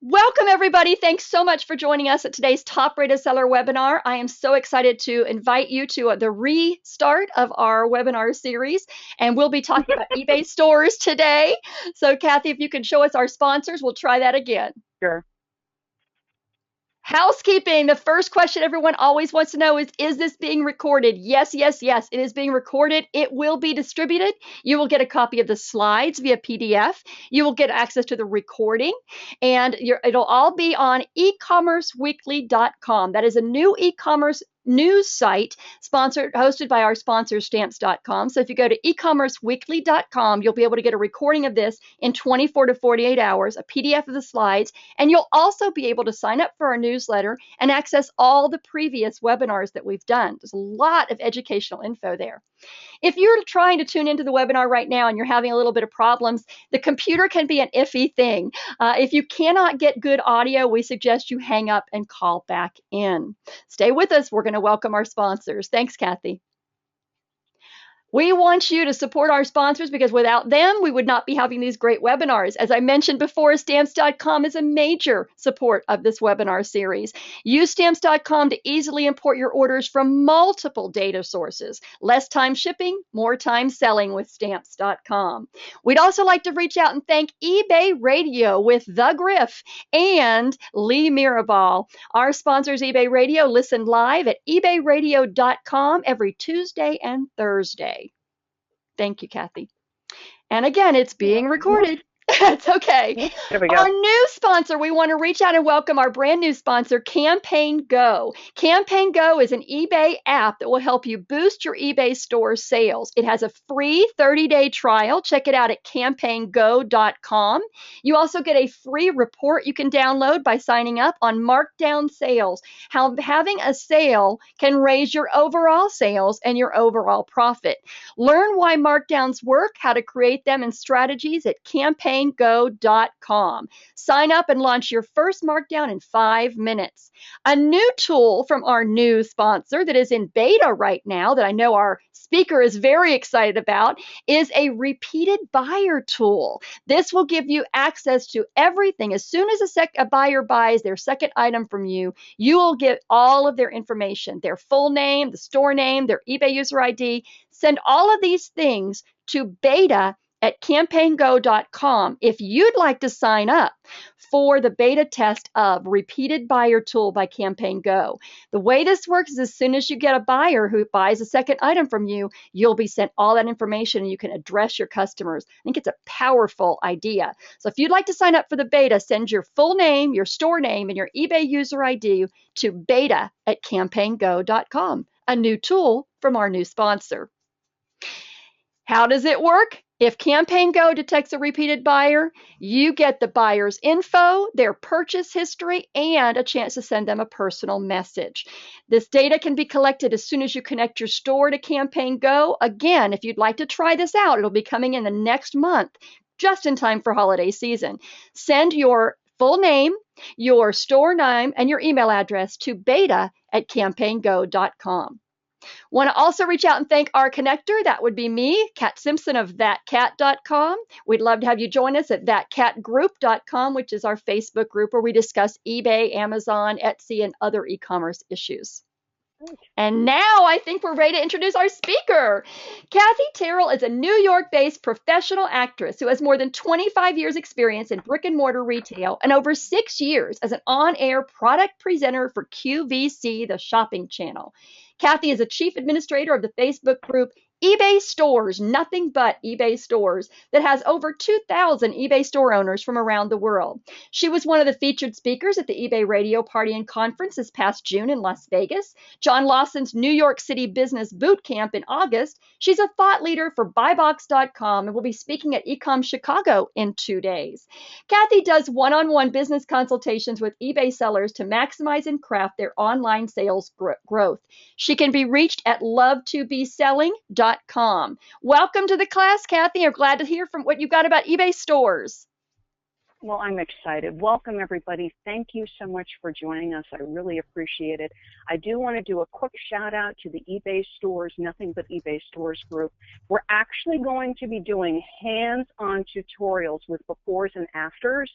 Welcome, everybody. Thanks so much for joining us at today's Top Rated Seller webinar. I am so excited to invite you to the restart of our webinar series, and we'll be talking about eBay stores today. So, Kathy, if you can show us our sponsors, we'll try that again. Sure. Housekeeping. The first question everyone always wants to know is this being recorded? Yes, yes, yes, it is being recorded. It will be distributed. You will get a copy of the slides via PDF. You will get access to the recording, and it'll all be on ecommerceweekly.com. That is a new e-commerce news site hosted by our sponsor stamps.com. So if you go to ecommerceweekly.com, you'll be able to get a recording of this in 24 to 48 hours, a PDF of the slides, and you'll also be able to sign up for our newsletter and access all the previous webinars that we've done. There's a lot of educational info there. If you're trying to tune into the webinar right now and you're having a little bit of problems, the computer can be an iffy thing. If you cannot get good audio, we suggest you hang up and call back in. Stay with us. We're going to welcome our sponsors. Thanks, Kathy. We want you to support our sponsors because without them, we would not be having these great webinars. As I mentioned before, Stamps.com is a major support of this webinar series. Use Stamps.com to easily import your orders from multiple data sources. Less time shipping, more time selling with Stamps.com. We'd also like to reach out and thank eBay Radio with The Griff and Lee Mirabal. Our sponsors, eBay Radio, listen live at ebayradio.com every Tuesday and Thursday. Thank you, Kathy. And again, it's being recorded. It's okay. There we Our go. new sponsor, we want to reach out and welcome our brand new sponsor, Campaign Go. Campaign Go is an eBay app that will help you boost your eBay store sales. It has a free 30-day trial. Check it out at campaigngo.com. You also get a free report you can download by signing up on markdown sales. How having a sale can raise your overall sales and your overall profit. Learn why markdowns work, how to create them, and strategies at campaigngo.com. Sign up and launch your first markdown in 5 minutes. A new tool from our new sponsor that is in beta right now, that I know our speaker is very excited about, is a repeated buyer tool. This will give you access to everything. As soon as a buyer buys their second item from you, you will get all of their information, their full name, the store name, their eBay user ID. Send all of these things to beta at campaigngo.com if you'd like to sign up for the beta test of Repeated Buyer Tool by Campaign Go. The way this works is as soon as you get a buyer who buys a second item from you, you'll be sent all that information and you can address your customers. I think it's a powerful idea. So if you'd like to sign up for the beta, send your full name, your store name, and your eBay user ID to beta at campaigngo.com, a new tool from our new sponsor. How does it work? If Campaign Go detects a repeated buyer, you get the buyer's info, their purchase history, and a chance to send them a personal message. This data can be collected as soon as you connect your store to Campaign Go. Again, if you'd like to try this out, it'll be coming in the next month, just in time for holiday season. Send your full name, your store name, and your email address to beta at campaigngo.com. Want to also reach out and thank our connector. That would be me, Kat Simpson of thatcat.com. We'd love to have you join us at thatcatgroup.com, which is our Facebook group where we discuss eBay, Amazon, Etsy, and other e-commerce issues. And now I think we're ready to introduce our speaker. Kathy Terrell is a New York-based professional actress who has more than 25 years experience in brick and mortar retail and over 6 years as an on-air product presenter for QVC, the shopping channel. Kathy is a chief administrator of the Facebook group eBay Stores, nothing but eBay Stores, that has over 2,000 eBay store owners from around the world. She was one of the featured speakers at the eBay Radio Party and Conference this past June in Las Vegas, John Lawson's New York City Business Boot Camp in August. She's a thought leader for buybox.com and will be speaking at Ecom Chicago in 2 days. Kathy does one-on-one business consultations with eBay sellers to maximize and craft their online sales growth. She can be reached at lovetobeselling.com. Welcome to the class, Kathy. I'm glad to hear from what you've got about eBay stores. Well, I'm excited. Welcome, everybody. Thank you so much for joining us. I really appreciate it. I do want to do a quick shout out to the eBay Stores, Nothing But eBay Stores group. We're actually going to be doing hands-on tutorials with befores and afters.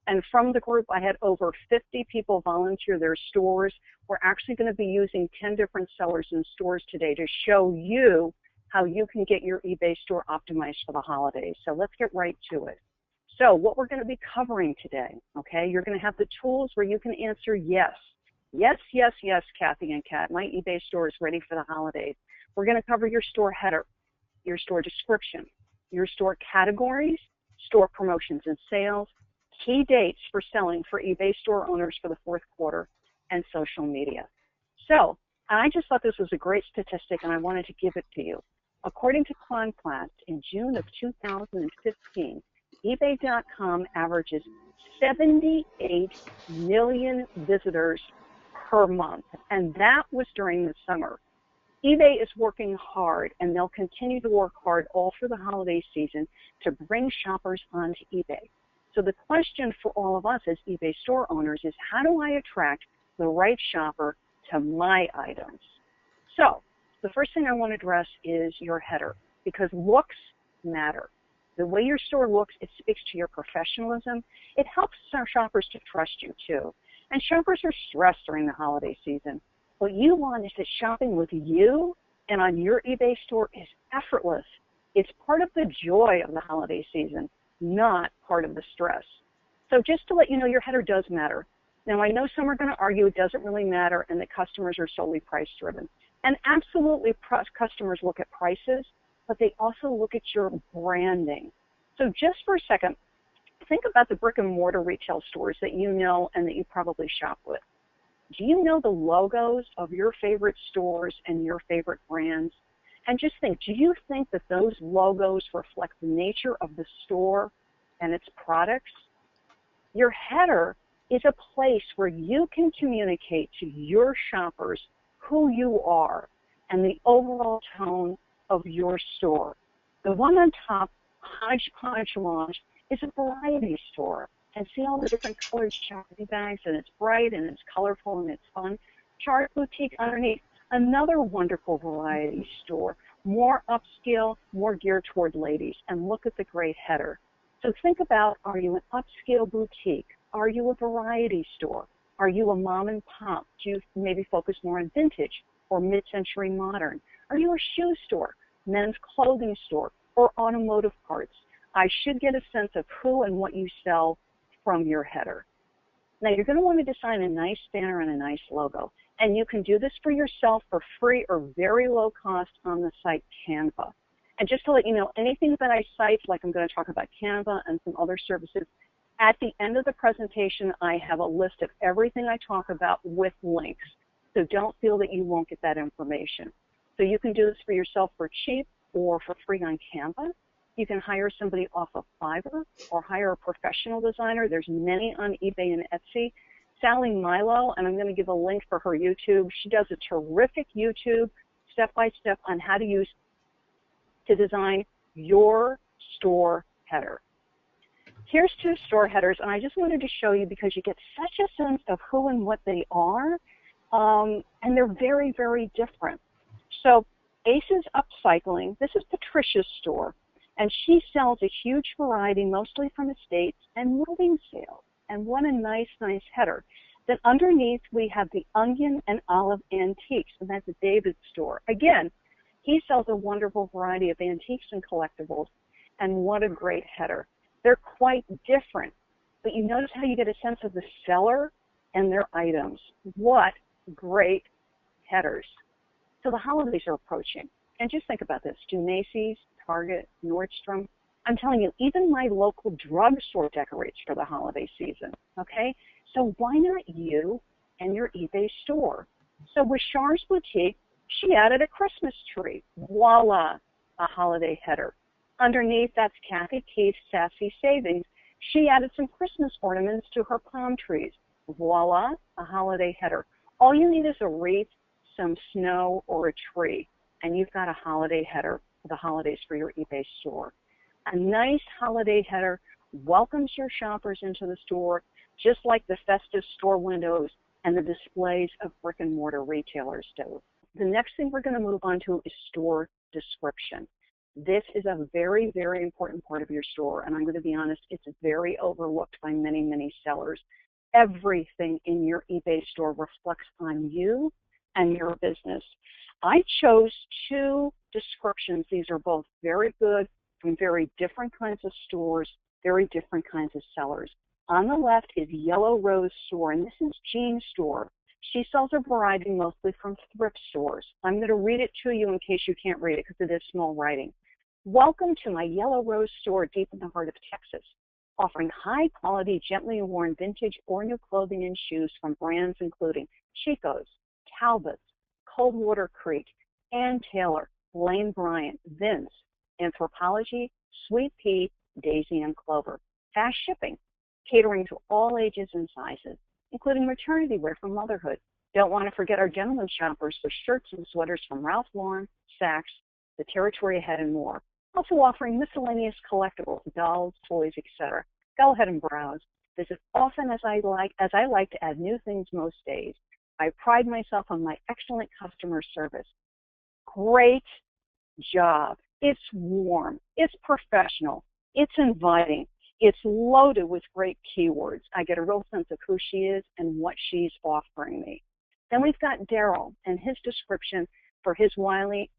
And from the group, I had over 50 people volunteer their stores. We're actually going to be using 10 different sellers and stores today to show you how you can get your eBay store optimized for the holidays. So let's get right to it. So what we're going to be covering today, okay, you're going to have the tools where you can answer yes. Yes, yes, yes, Kathy and Kat, my eBay store is ready for the holidays. We're going to cover your store header, your store description, your store categories, store promotions and sales, key dates for selling for eBay store owners for the fourth quarter, and social media. So I just thought this was a great statistic, and I wanted to give it to you. According to Quanplat, in June of 2015, eBay.com averages 78 million visitors per month, and that was during the summer. eBay is working hard, and they'll continue to work hard all through the holiday season to bring shoppers onto eBay. So the question for all of us as eBay store owners is, how do I attract the right shopper to my items? So the first thing I want to address is your header, because looks matter. The way your store looks, it speaks to your professionalism. It helps our shoppers to trust you too. And shoppers are stressed during the holiday season. What you want is that shopping with you and on your eBay store is effortless. It's part of the joy of the holiday season, not part of the stress. So just to let you know, your header does matter. Now, I know some are going to argue it doesn't really matter and that customers are solely price-driven. And absolutely, customers look at prices, but they also look at your branding. So just for a second, think about the brick-and-mortar retail stores that you know and that you probably shop with. Do you know the logos of your favorite stores and your favorite brands? And just think, do you think that those logos reflect the nature of the store and its products? Your header is a place where you can communicate to your shoppers who you are and the overall tone of your store. The one on top, Hodgepodge Lounge, is a variety store. And see all the different colored shopping bags, and it's bright, and it's colorful, and it's fun. Chart Boutique underneath, another wonderful variety store, more upscale, more geared toward ladies. And look at the great header. So think about, are you an upscale boutique? Are you a variety store? Are you a mom and pop? Do you maybe focus more on vintage or mid-century modern? Are you a shoe store, men's clothing store, or automotive parts? I should get a sense of who and what you sell from your header. Now, you're going to want to design a nice banner and a nice logo. And you can do this for yourself for free or very low cost on the site Canva. And just to let you know, anything that I cite, like I'm going to talk about Canva and some other services, at the end of the presentation, I have a list of everything I talk about with links. So don't feel that you won't get that information. So you can do this for yourself for cheap or for free on Canva. You can hire somebody off of Fiverr or hire a professional designer. There's many on eBay and Etsy. Sally Milo, and I'm going to give a link for her YouTube. She does a terrific YouTube step-by-step on how to use to design your store header. Here's two store headers, and I just wanted to show you because you get such a sense of who and what they are, and they're very, very different. So Aces Upcycling, this is Patricia's store. And she sells a huge variety, mostly from estates and moving sales. And what a nice, nice header. Then underneath, we have the Onion and Olive Antiques, and that's a David store. Again, he sells a wonderful variety of antiques and collectibles, and what a great header. They're quite different, but you notice how you get a sense of the seller and their items. What great headers. So the holidays are approaching. And just think about this. Do Macy's, Target, Nordstrom, I'm telling you, even my local drugstore decorates for the holiday season, okay? So why not you and your eBay store? So with Char's Boutique, she added a Christmas tree. Voila, a holiday header. Underneath, that's Kathy Keith's Sassy Savings. She added some Christmas ornaments to her palm trees. Voila, a holiday header. All you need is a wreath, some snow, or a tree, and you've got a holiday header for the holidays for your eBay store. A nice holiday header welcomes your shoppers into the store, just like the festive store windows and the displays of brick-and-mortar retailers do. The next thing we're going to move on to is store description. This is a very, very important part of your store, and I'm going to be honest, it's very overlooked by many, many sellers. Everything in your eBay store reflects on you and your business. I chose two descriptions. These are both very good from very different kinds of stores, very different kinds of sellers. On the left is Yellow Rose Store, and this is Jean's store. She sells a variety mostly from thrift stores. I'm going to read it to you in case you can't read it because it is small writing. Welcome to my Yellow Rose store deep in the heart of Texas, offering high-quality, gently worn vintage or new clothing and shoes from brands including Chico's, Talbot's, Coldwater Creek, Ann Taylor, Lane Bryant, Vince, Anthropologie, Sweet Pea, Daisy and Clover. Fast shipping, catering to all ages and sizes, including maternity wear for motherhood. Don't want to forget our gentleman shoppers for shirts and sweaters from Ralph Lauren, Saks, The Territory Ahead, and more. Also offering miscellaneous collectibles, dolls, toys, etc. Go ahead and browse. Visit often as I like to add new things most days. I pride myself on my excellent customer service. Great job. It's warm. It's professional. It's inviting. It's loaded with great keywords. I get a real sense of who she is and what she's offering me. Then we've got Daryl and his description for his Riley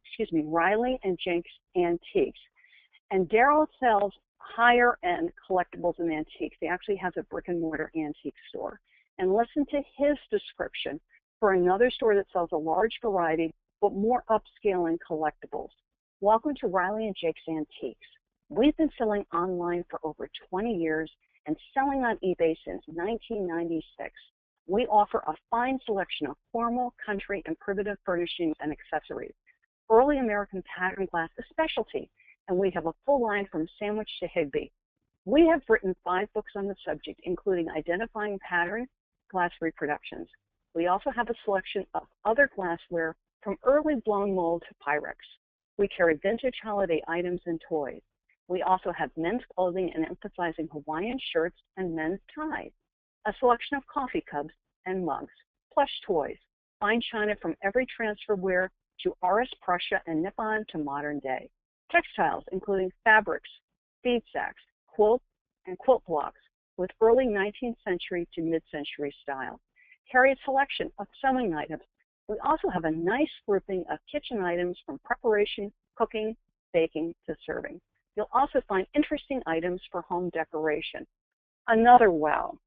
and Jenks Antiques. And Daryl sells higher-end collectibles and antiques. He actually has a brick-and-mortar antique store. And listen to his description for another store that sells a large variety, but more upscale in collectibles. Welcome to Riley and Jenks Antiques. We've been selling online for over 20 years and selling on eBay since 1996. We offer a fine selection of formal, country, and primitive furnishings and accessories. Early American pattern glass is a specialty, and we have a full line from sandwich to Higby. We have written 5 books on the subject, including Identifying Pattern Glass Reproductions. We also have a selection of other glassware from early blown mold to Pyrex. We carry vintage holiday items and toys. We also have men's clothing and emphasizing Hawaiian shirts and men's ties, a selection of coffee cups and mugs, plush toys, fine china from every transferware to RS Prussia and Nippon to modern day, textiles including fabrics, feed sacks, quilts, and quilt blocks with early 19th century to mid-century style. Carry a selection of sewing items. We also have a nice grouping of kitchen items from preparation, cooking, baking to serving. You'll also find interesting items for home decoration. Another wow,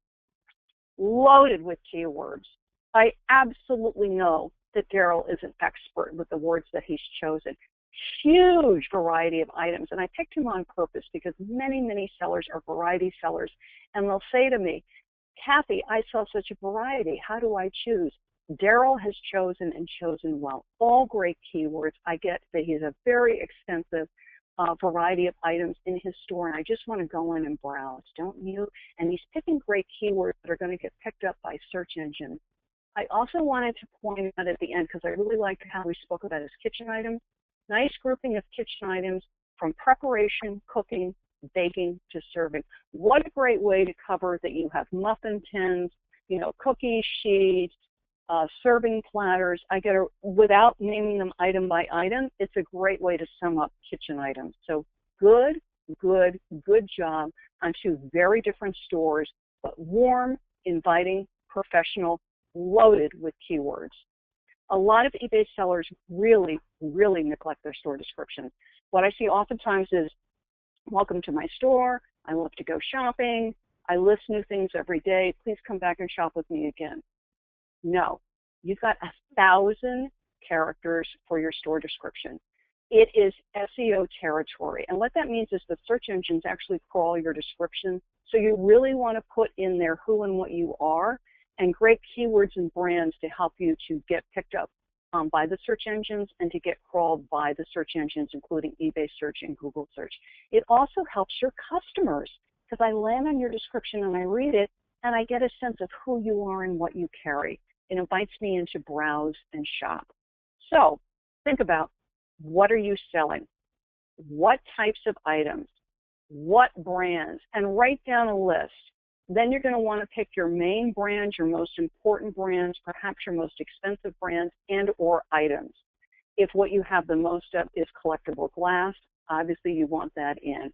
loaded with keywords. I absolutely know that Daryl is an expert with the words that he's chosen. Huge variety of items, and I picked him on purpose because many, many sellers are variety sellers, and they'll say to me, Kathy, I sell such a variety. How do I choose? Daryl has chosen and chosen well. All great keywords. I get that he's a very extensive variety of items in his store, and I just want to go in and browse, don't you? And he's picking great keywords that are going to get picked up by search engines. I also wanted to point out at the end, because I really liked how we spoke about his kitchen items, nice grouping of kitchen items from preparation, cooking, baking to serving. What a great way to cover that you have muffin tins, cookie sheets, serving platters. Without naming them item by item, it's a great way to sum up kitchen items. So good job on 2 very different stores, but warm, inviting, professional, loaded with keywords. A lot of eBay sellers really neglect their store descriptions. What I see oftentimes is, welcome to my store, I love to go shopping, I list new things every day, please come back and shop with me again. No, you've got 1,000 characters for your store description. It is SEO territory, and what that means is the search engines actually crawl your description, so you really want to put in there who and what you are, and great keywords and brands to help you to get picked up by the search engines and to get crawled by the search engines, including eBay search and Google search. It also helps your customers, because I land on your description and I read it, and I get a sense of who you are and what you carry. It invites me in to browse and shop. So think about, what are you selling? What types of items? What brands? And write down a list. Then you're going to want to pick your main brands, your most important brands, perhaps your most expensive brands and or items. If what you have the most of is collectible glass, Obviously, you want that in.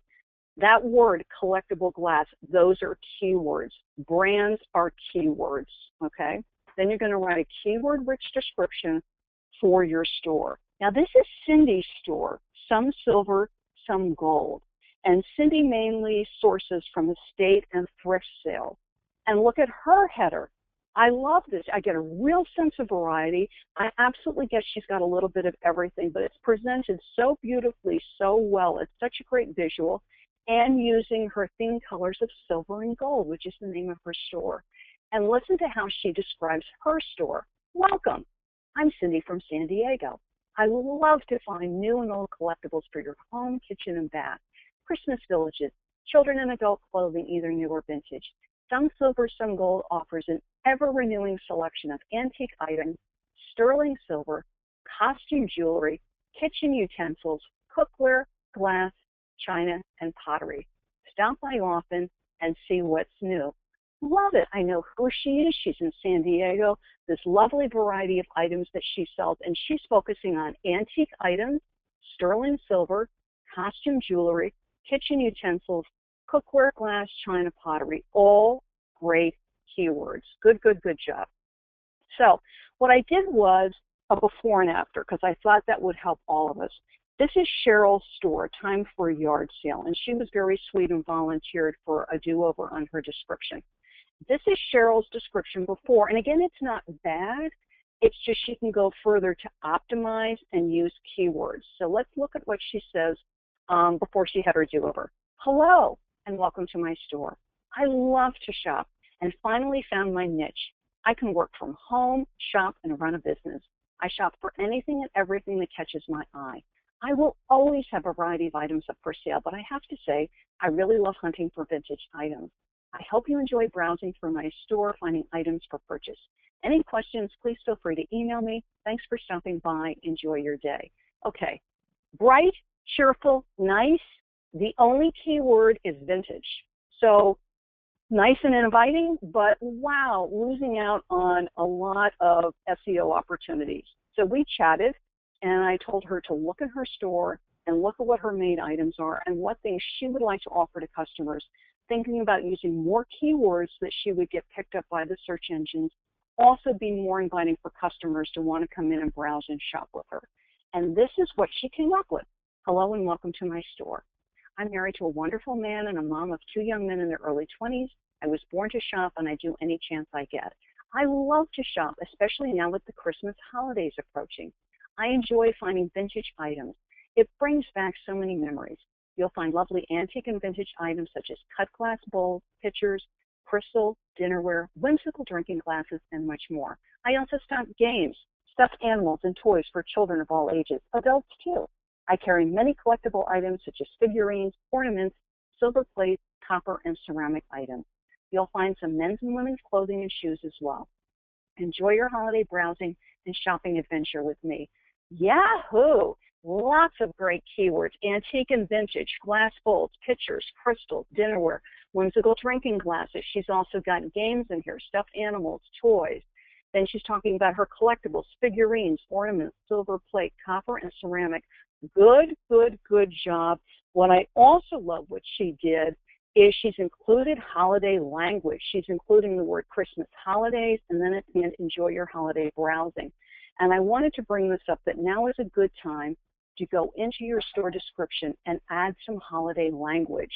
That word, collectible glass, those are keywords. Brands are keywords, okay? Then you're going to write a keyword-rich description for your store. Now, this is Cindy's store, some silver, some gold. And Cindy mainly sources from estate and thrift sales. And look at her header. I love this. I get a real sense of variety. I absolutely guess she's got a little bit of everything, but it's presented so beautifully, so well. It's such a great visual. And using her theme colors of silver and gold, which is the name of her store. And listen to how she describes her store. Welcome. I'm Cindy from San Diego. I love to find new and old collectibles for your home, kitchen, and bath. Christmas villages, children and adult clothing, either new or vintage. Some Silver, Some Gold offers an ever-renewing selection of antique items, sterling silver, costume jewelry, kitchen utensils, cookware, glass, china, and pottery. Stop by often and see what's new. Love it. I know who she is. She's in San Diego. This lovely variety of items that she sells, and she's focusing on antique items, sterling silver, costume jewelry, kitchen utensils, cookware, glass, china, pottery, all great keywords. Good, good, good job. So what I did was a before and after, because I thought that would help all of us. This is Cheryl's store, time for a yard sale, and she was very sweet and volunteered for a do-over on her description. This is Cheryl's description before, and again, it's not bad. It's just she can go further to optimize and use keywords. So let's look at what she says before she had her do-over. Hello, and welcome to my store. I love to shop and finally found my niche. I can work from home, shop, and run a business. I shop for anything and everything that catches my eye. I will always have a variety of items up for sale, but I have to say, I really love hunting for vintage items. I hope you enjoy browsing through my store, finding items for purchase. Any questions, please feel free to email me. Thanks for stopping by. Enjoy your day. Okay, bright, cheerful, nice. The only key word is vintage. So nice and inviting, but wow, losing out on a lot of SEO opportunities. So we chatted, and I told her to look at her store and look at what her main items are and what things she would like to offer to customers, thinking about using more keywords that she would get picked up by the search engines, also be more inviting for customers to want to come in and browse and shop with her. And this is what she came up with. Hello and welcome to my store. I'm married to a wonderful man and a mom of 2 young men in their early 20s. I was born to shop, and I do any chance I get. I love to shop, especially now with the Christmas holidays approaching. I enjoy finding vintage items. It brings back so many memories. You'll find lovely antique and vintage items such as cut glass bowls, pitchers, crystal, dinnerware, whimsical drinking glasses, and much more. I also stock games, stuffed animals, and toys for children of all ages, adults too. I carry many collectible items such as figurines, ornaments, silver plate, copper, and ceramic items. You'll find some men's and women's clothing and shoes as well. Enjoy your holiday browsing and shopping adventure with me. Yahoo! Lots of great keywords, antique and vintage, glass bowls, pitchers, crystals, dinnerware, whimsical drinking glasses. She's also got games in here, stuffed animals, toys. Then she's talking about her collectibles, figurines, ornaments, silver plate, copper, and ceramic. Good, good, good job. What I also love what she did is she's included holiday language. She's including the word Christmas holidays, and then at the end, enjoy your holiday browsing. And I wanted to bring this up that now is a good time to go into your store description and add some holiday language.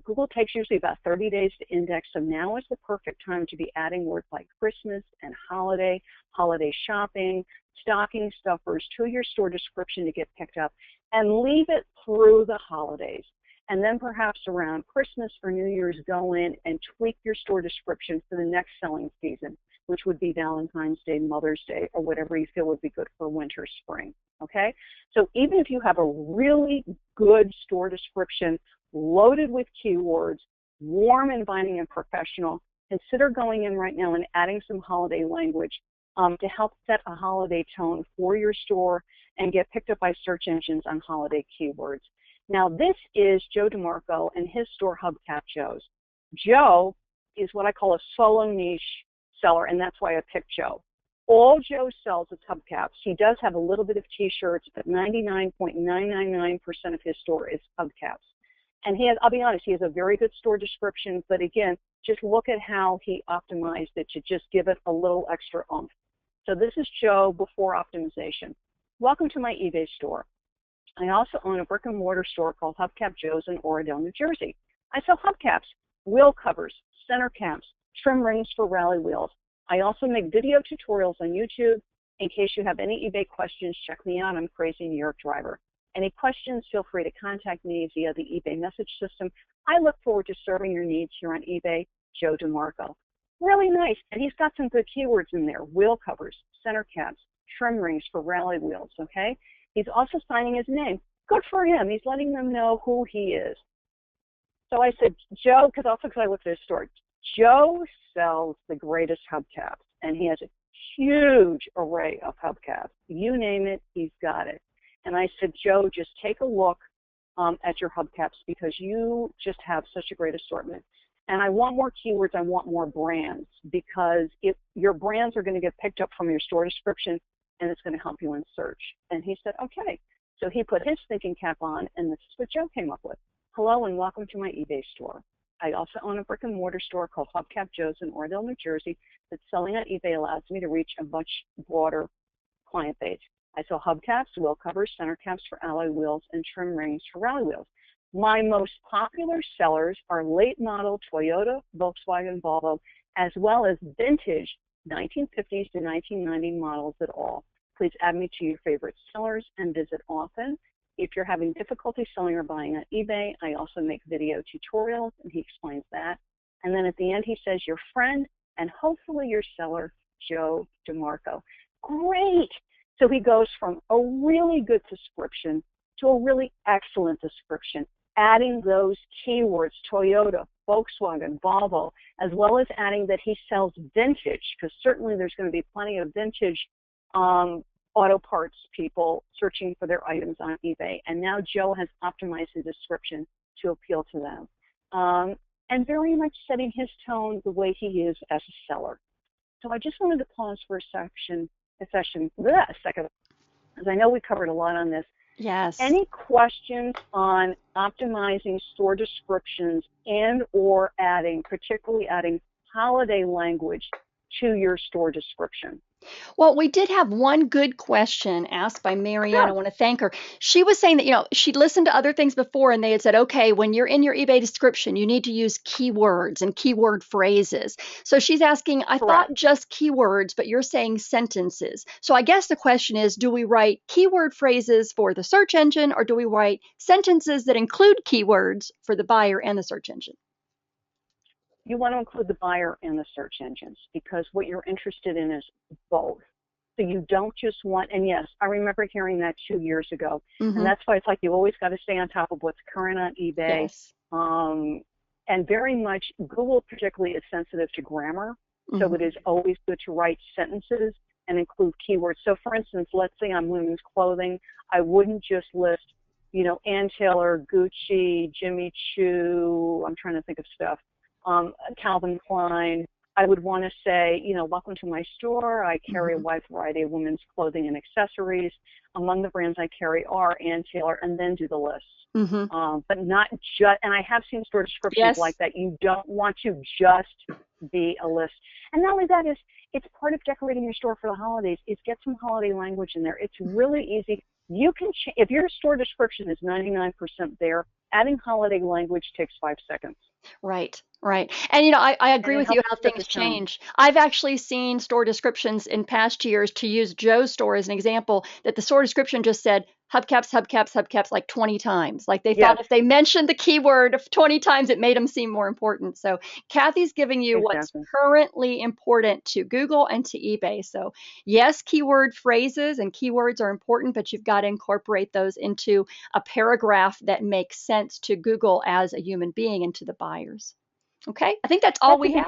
Google takes usually about 30 days to index, so now is the perfect time to be adding words like Christmas and holiday, holiday shopping, stocking stuffers to your store description to get picked up, and leave it through the holidays. And then perhaps around Christmas or New Year's, go in and tweak your store description for the next selling season, which would be Valentine's Day, Mother's Day, or whatever you feel would be good for winter, spring, okay? So even if you have a really good store description loaded with keywords, warm, inviting, and professional, consider going in right now and adding some holiday language to help set a holiday tone for your store and get picked up by search engines on holiday keywords. Now, this is Joe DeMarco and his store, Hubcap Joe's. Joe is what I call a solo niche seller, and that's why I picked Joe. All Joe sells is hubcaps. He does have a little bit of T-shirts, but 99.999% of his store is hubcaps. And he has, I'll be honest, he has a very good store description, but again, just look at how he optimized it to just give it a little extra oomph. So this is Joe before optimization. Welcome to my eBay store. I also own a brick and mortar store called Hubcap Joe's in Oradell, New Jersey. I sell hubcaps, wheel covers, center caps, trim rings for rally wheels. I also make video tutorials on YouTube. In case you have any eBay questions, check me out. I'm Crazy New York Driver. Any questions, feel free to contact me via the eBay message system. I look forward to serving your needs here on eBay, Joe DeMarco. Really nice, and he's got some good keywords in there: wheel covers, center caps, trim rings for rally wheels, okay? He's also signing his name. Good for him. He's letting them know who he is. So I said, Joe, because I looked at his store, Joe sells the greatest hubcaps, and he has a huge array of hubcaps. You name it, he's got it. And I said, Joe, just take a look at your hubcaps because you just have such a great assortment. And I want more keywords, I want more brands, because if your brands are going to get picked up from your store description, and it's going to help you in search. And he said, okay. So he put his thinking cap on, and this is what Joe came up with. Hello, and welcome to my eBay store. I also own a brick and mortar store called Hubcap Joe's in Oradell, New Jersey, that's selling on eBay allows me to reach a much broader client base. I sell hubcaps, wheel covers, center caps for alloy wheels, and trim rings for rally wheels. My most popular sellers are late model Toyota, Volkswagen, Volvo, as well as vintage 1950s to 1990 models at all. Please add me to your favorite sellers and visit often. If you're having difficulty selling or buying on eBay, I also make video tutorials, and he explains that. And then at the end, he says, your friend and hopefully your seller, Joe DeMarco. Great! So he goes from a really good description to a really excellent description, adding those keywords, Toyota, Volkswagen, Volvo, as well as adding that he sells vintage, because certainly there's going to be plenty of vintage auto parts people searching for their items on eBay. And now Joe has optimized the description to appeal to them. And very much setting his tone the way he is as a seller. So I just wanted to pause for a second, because I know we covered a lot on this. Yes. Any questions on optimizing store descriptions and or particularly adding holiday language to your store description? Well, we did have one good question asked by Marianne. Sure. I want to thank her. She was saying that, she'd listened to other things before and they had said, okay, when you're in your eBay description, you need to use keywords and keyword phrases. So she's asking, I Correct. thought just keywords, but you're saying sentences. So I guess the question is, do we write keyword phrases for the search engine, or do we write sentences that include keywords for the buyer and the search engine? You want to include the buyer and the search engines, because what you're interested in is both. So you don't just want, and yes, I remember hearing that 2 years ago. And that's why it's like you always got to stay on top of what's current on eBay. Yes. And very much, Google particularly is sensitive to grammar. So it is always good to write sentences and include keywords. So for instance, let's say on women's clothing, I wouldn't just list, Ann Taylor, Gucci, Jimmy Choo, I'm trying to think of stuff. Calvin Klein. I would want to say, welcome to my store. I carry a wide variety of women's clothing and accessories. Among the brands I carry are Ann Taylor, and then do the list. But not just, and I have seen store descriptions like that. You don't want to just be a list. And not only that, it's part of decorating your store for the holidays, is get some holiday language in there. It's really easy. You can, if your store description is 99% there, adding holiday language takes 5 seconds. Right. And, I agree with you how things change. I've actually seen store descriptions in past years, to use Joe's store as an example, that the store description just said hubcaps like 20 times. Like they thought if they mentioned the keyword 20 times, it made them seem more important. So Kathy's giving you what's currently important to Google and to eBay. So yes, keyword phrases and keywords are important, but you've got to incorporate those into a paragraph that makes sense to Google as a human being and to the buyers. Okay, I think that's all we had.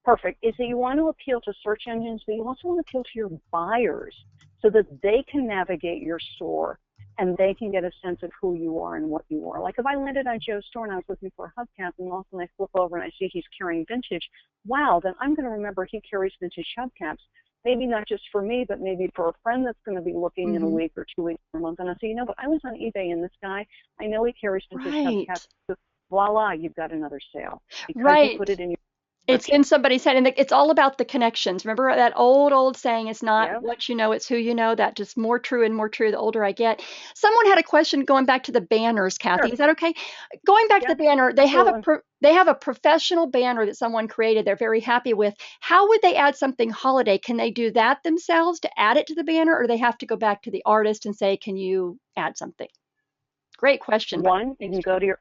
Perfect. Is that you want to appeal to search engines, but you also want to appeal to your buyers so that they can navigate your store and they can get a sense of who you are and what you are. Like if I landed on Joe's store and I was looking for a hubcap, and all of a sudden I flip over and I see he's carrying vintage, wow, then I'm going to remember he carries vintage hubcaps. maybe not just for me, but maybe for a friend that's going to be looking in a week or 2 weeks or a month. And I say, but I was on eBay and this guy, I know he carries vintage Right. hubcaps. So voila, you've got another sale because you Right. put it in your It's in description. somebody's head, and it's all about the connections. Remember that old saying, it's not Yeah, what you know, it's who you know. That just more true and more true the older I get. Someone had a question going back to the banners, Kathy. sure. Is that okay? Going back to Yeah, the banner, absolutely. they have a professional banner that someone created. They're very happy with. How would they add something holiday? Can they do that themselves to add it to the banner, or do they have to go back to the artist and say, "Can you add something?" Great question, but One, you can go to your,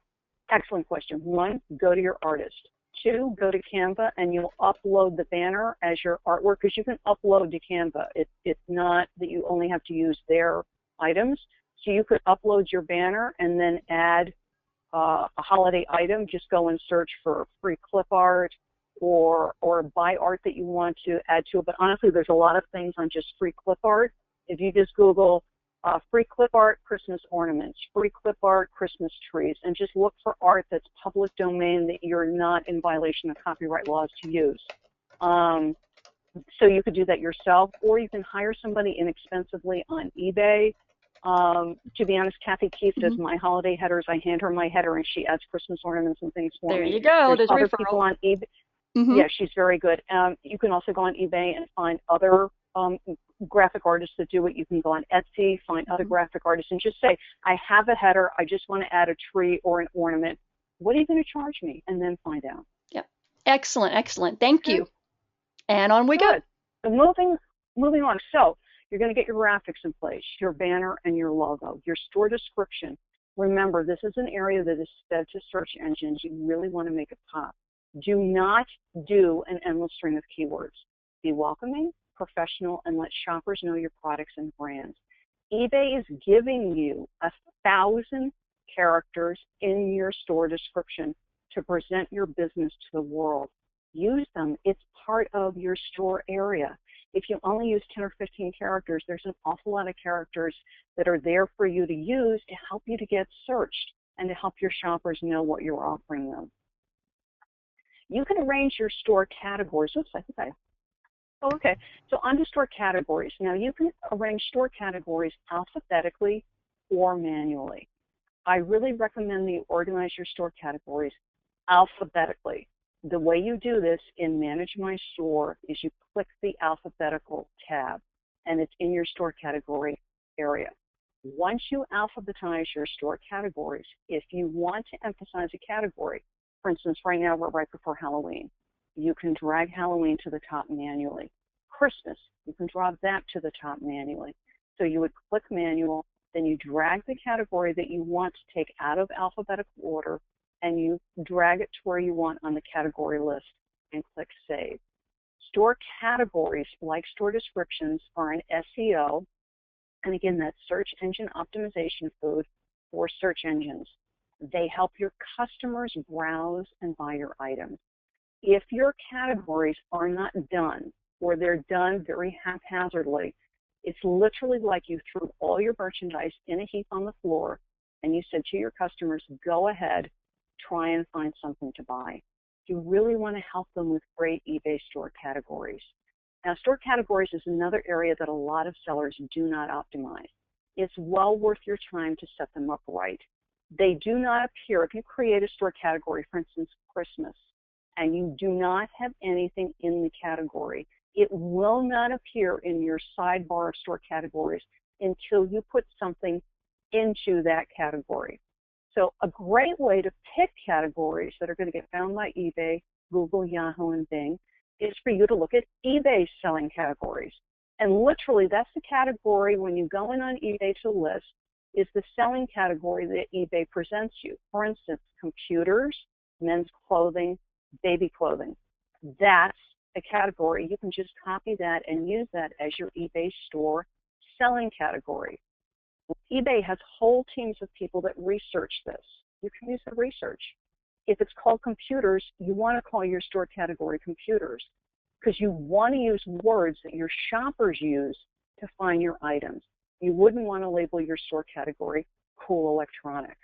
excellent question. One, go to your artist. Two, go to Canva and you'll upload the banner as your artwork because you can upload to Canva. It's not that you only have to use their items. So you could upload your banner and then add a holiday item. Just go and search for free clip art or buy art that you want to add to it. But honestly, there's a lot of things on just free clip art. If you just Google free clip art Christmas ornaments, free clip art Christmas trees, and just look for art that's public domain that you're not in violation of copyright laws to use. So you could do that yourself, or you can hire somebody inexpensively on eBay. To be honest, Kathy Keith does my holiday headers. I hand her my header, and she adds Christmas ornaments and things for there me. you go. There's There's a other referral. people on eBay. Yeah, she's very good. You can also go on eBay and find other graphic artists that do it. You can go on Etsy, find other graphic artists, and just say, I have a header. I just want to add a tree or an ornament. What are you going to charge me? And then find out. Yep. Excellent. Excellent. Thank Okay. you. And on we go. Good. So moving on. So you're going to get your graphics in place, your banner and your logo, your store description. Remember, this is an area that is fed to search engines. You really want to make it pop. Do not do an endless string of keywords. Be welcoming, professional, and let shoppers know your products and brands. eBay is giving you 1,000 characters in your store description to present your business to the world. Use them. It's part of your store area. If you only use 10 or 15 characters, there's an awful lot of characters that are there for you to use to help you to get searched and to help your shoppers know what you're offering them. You can arrange your store categories. Oops, I think okay. So under store categories, now you can arrange store categories alphabetically or manually. I really recommend that you organize your store categories alphabetically. The way you do this in Manage My Store is you click the alphabetical tab, and it's in your store category area. Once you alphabetize your store categories, if you want to emphasize a category, for instance, right now we're right before Halloween, you can drag Halloween to the top manually. Christmas, you can drop that to the top manually. So you would click manual, then you drag the category that you want to take out of alphabetical order, and you drag it to where you want on the category list and click Save. Store categories, like store descriptions, are an SEO, and again, that's search engine optimization food for search engines. They help your customers browse and buy your items. If your categories are not done, or they're done very haphazardly, it's literally like you threw all your merchandise in a heap on the floor, and you said to your customers, go ahead, try and find something to buy. You really want to help them with great eBay store categories. Now, store categories is another area that a lot of sellers do not optimize. It's well worth your time to set them up right. They do not appear, if you create a store category, for instance, Christmas, and you do not have anything in the category, it will not appear in your sidebar of store categories until you put something into that category. So a great way to pick categories that are going to get found by eBay, Google, Yahoo, and Bing is for you to look at eBay selling categories. And literally, that's the category when you go in on eBay to list, is the selling category that eBay presents you. For instance, computers, men's clothing, baby clothing. That's a category. You can just copy that and use that as your eBay store selling category. eBay has whole teams of people that research this. You can use the research. If it's called computers, you want to call your store category computers because you want to use words that your shoppers use to find your items. You wouldn't want to label your store category cool electronics.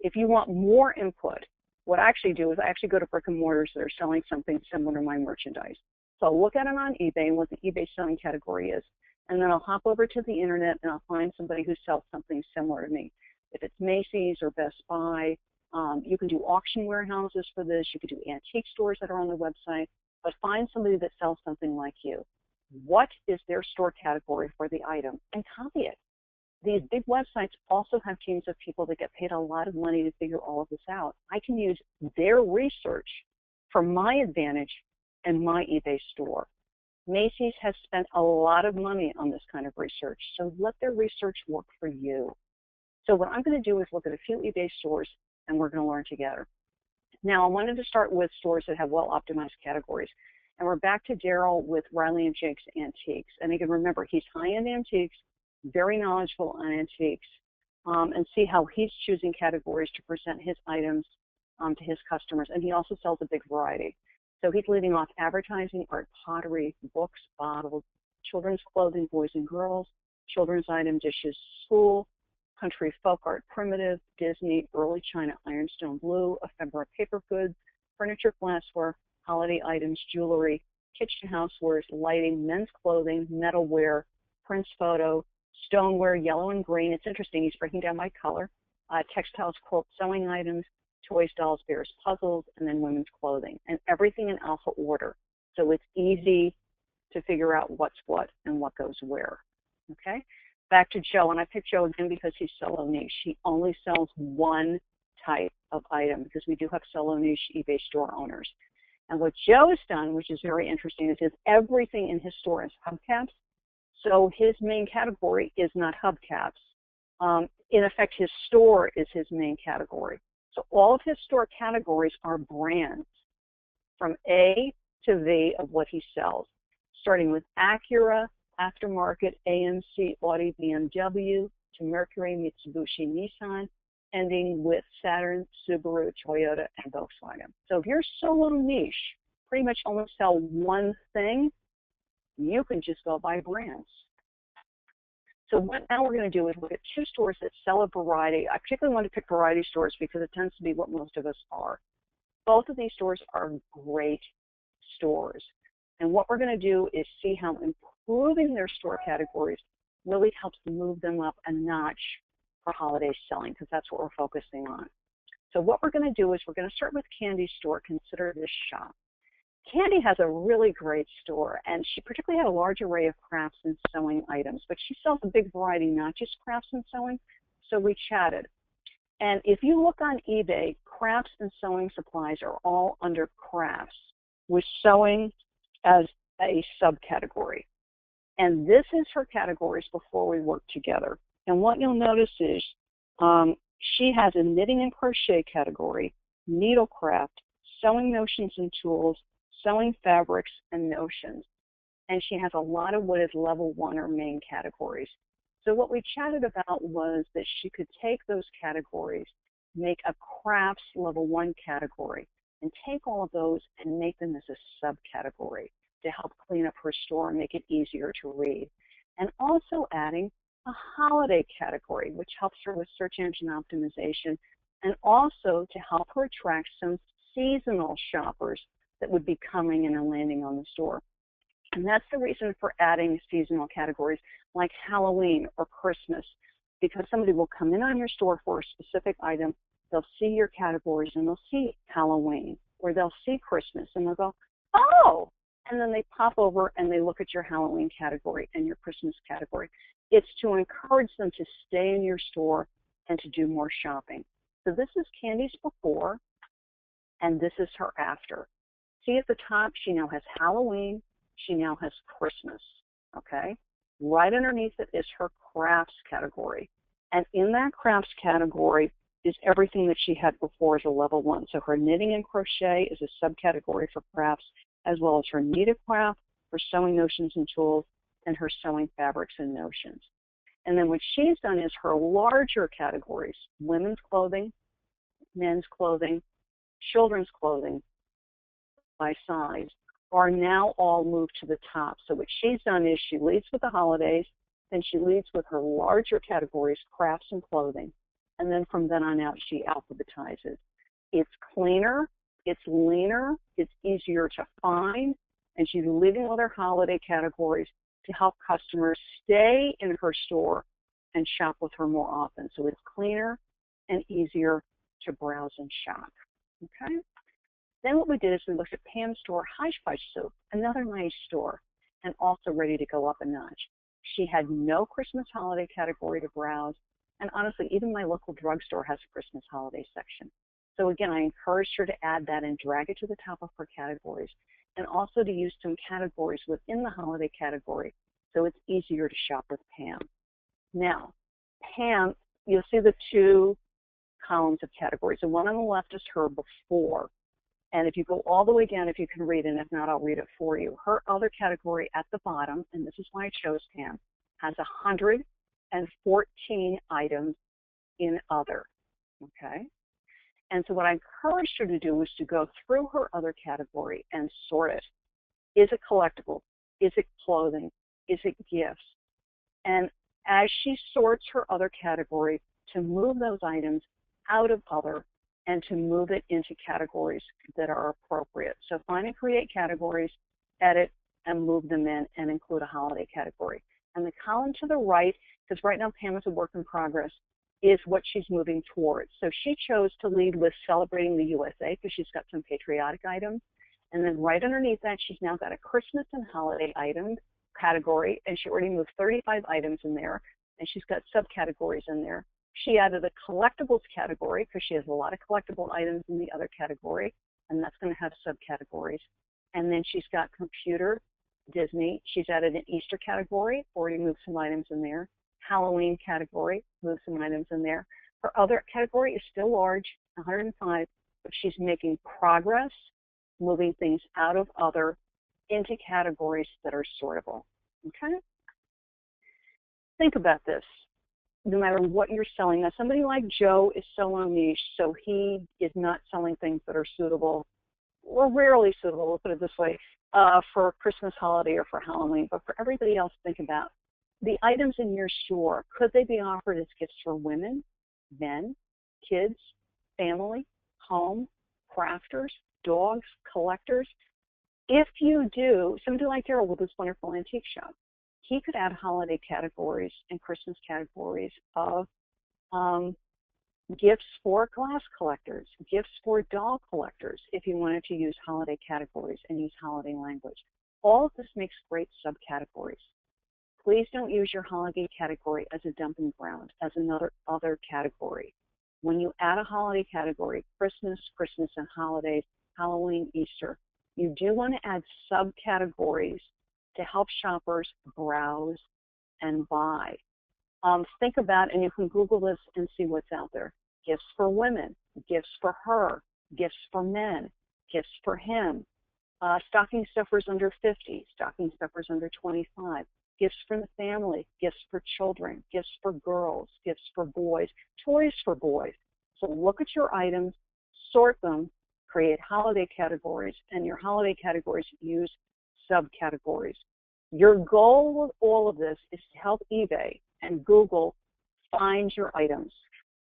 If you want more input, what I actually do is I actually go to brick and mortars that are selling something similar to my merchandise. So I'll look at it on eBay and what the eBay selling category is. And then I'll hop over to the internet and I'll find somebody who sells something similar to me. If it's Macy's or Best Buy, you can do auction warehouses for this. You could do antique stores that are on the website. But find somebody that sells something like you. What is their store category for the item? And copy it. These big websites also have teams of people that get paid a lot of money to figure all of this out. I can use their research for my advantage in my eBay store. Macy's has spent a lot of money on this kind of research, so let their research work for you. So what I'm going to do is look at a few eBay stores, and we're going to learn together. Now, I wanted to start with stores that have well-optimized categories. And we're back to Daryl with Riley and Jake's Antiques. And again, remember, he's high-end antiques, very knowledgeable on antiques, and see how he's choosing categories to present his items to his customers. And he also sells a big variety. So he's leading off advertising, art, pottery, books, bottles, children's clothing, boys and girls, children's item dishes, school, country folk art, primitive, Disney, early China, ironstone blue, ephemera paper goods, furniture, glassware, holiday items, jewelry, kitchen housewares, lighting, men's clothing, metalware, prints photo, stoneware, yellow and green. It's interesting, he's breaking down by color, textiles, quilt, sewing items, toys, dolls, bears, puzzles, and then women's clothing, and everything in alpha order. So it's easy to figure out what's what and what goes where, okay? Back to Joe, and I picked Joe again because he's solo niche. He only sells one type of item because we do have solo niche eBay store owners. And what Joe has done, which is very interesting, is everything in his store is hubcaps. So his main category is not hubcaps. In effect, his store is his main category. So all of his store categories are brands from A to V of what he sells, starting with Acura, aftermarket, AMC, Audi, BMW, to Mercury, Mitsubishi, Nissan, ending with Saturn, Subaru, Toyota, and Volkswagen. So if you're solo niche, pretty much only sell one thing, you can just go by brands. So what now we're going to do is look at two stores that sell a variety. I particularly want to pick variety stores because it tends to be what most of us are. Both of these stores are great stores. And what we're going to do is see how improving their store categories really helps move them up a notch for holiday selling, because that's what we're focusing on. So what we're going to do is we're going to start with Candy's store. Consider this shop. Candy has a really great store, and she particularly had a large array of crafts and sewing items, but she sells a big variety, not just crafts and sewing, so we chatted. And if you look on eBay, crafts and sewing supplies are all under crafts, with sewing as a subcategory. And this is her categories before we work together. And what you'll notice is she has a knitting and crochet category, needlecraft, sewing notions and tools, sewing fabrics and notions. And she has a lot of what is level 1 or main categories. So what we chatted about was that she could take those categories, make a crafts level 1 category, and take all of those and make them as a subcategory to help clean up her store and make it easier to read. And also adding a holiday category, which helps her with search engine optimization, and also to help her attract some seasonal shoppers that would be coming in and landing on the store. And that's the reason for adding seasonal categories like Halloween or Christmas, because somebody will come in on your store for a specific item, they'll see your categories and they'll see Halloween, or they'll see Christmas and they'll go, oh, and then they pop over and they look at your Halloween category and your Christmas category. It's to encourage them to stay in your store and to do more shopping. So this is Candy's before, and this is her after. See at the top, she now has Halloween, she now has Christmas, okay? Right underneath it is her crafts category. And in that crafts category is everything that she had before as a level 1. So her knitting and crochet is a subcategory for crafts, as well as her needlecraft, her sewing notions and tools, and her sewing fabrics and notions. And then what she's done is her larger categories, women's clothing, men's clothing, children's clothing by size, are now all moved to the top. So what she's done is she leads with the holidays, then she leads with her larger categories, crafts and clothing, and then from then on out she alphabetizes. It's cleaner, it's leaner, it's easier to find, and she's leading with her holiday categories to help customers stay in her store and shop with her more often. So it's cleaner and easier to browse and shop. Okay? Then what we did is we looked at Pam's store, Hush Hush Soup, another nice store, and also ready to go up a notch. She had no Christmas holiday category to browse, and honestly, even my local drugstore has a Christmas holiday section. So again, I encouraged her to add that and drag it to the top of her categories, and also to use some categories within the holiday category so it's easier to shop with Pam. Now, Pam, you'll see the two columns of categories. The one on the left is her before. And if you go all the way down, if you can read it, and if not, I'll read it for you. Her other category at the bottom, and this is why I chose Pam, has 114 items in other, okay? And so what I encouraged her to do was to go through her other category and sort it. Is it collectible? Is it clothing? Is it gifts? And as she sorts her other category, to move those items out of other and to move it into categories that are appropriate. So find and create categories, edit, and move them in and include a holiday category. And the column to the right, because right now Pam is a work in progress, is what she's moving towards. So she chose to lead with celebrating the USA because she's got some patriotic items. And then right underneath that, she's now got a Christmas and holiday item category, and she already moved 35 items in there, and she's got subcategories in there. She added a collectibles category because she has a lot of collectible items in the other category, and that's going to have subcategories. And then she's got computer, Disney. She's added an Easter category, already moved some items in there. Halloween category, moved some items in there. Her other category is still large, 105, but she's making progress, moving things out of other into categories that are sortable. Okay? Think about this. No matter what you're selling. Now, somebody like Joe is so on niche, so he is not selling things that are suitable, or rarely suitable, we'll put it this way, for Christmas holiday or for Halloween. But for everybody else, think about the items in your store. Could they be offered as gifts for women, men, kids, family, home, crafters, dogs, collectors? If you do, somebody like Daryl with this wonderful antique shop, he could add holiday categories and Christmas categories of gifts for glass collectors, gifts for doll collectors, if you wanted to use holiday categories and use holiday language. All of this makes great subcategories. Please don't use your holiday category as a dumping ground, as another other category. When you add a holiday category, Christmas, Christmas and holidays, Halloween, Easter, you do want to add subcategories to help shoppers browse and buy. Think about, and you can Google this and see what's out there. Gifts for women, gifts for her, gifts for men, gifts for him, stocking stuffers under 50, stocking stuffers under 25, gifts for the family, gifts for children, gifts for girls, gifts for boys, toys for boys. So look at your items, sort them, create holiday categories, and your holiday categories use subcategories. Your goal with all of this is to help eBay and Google find your items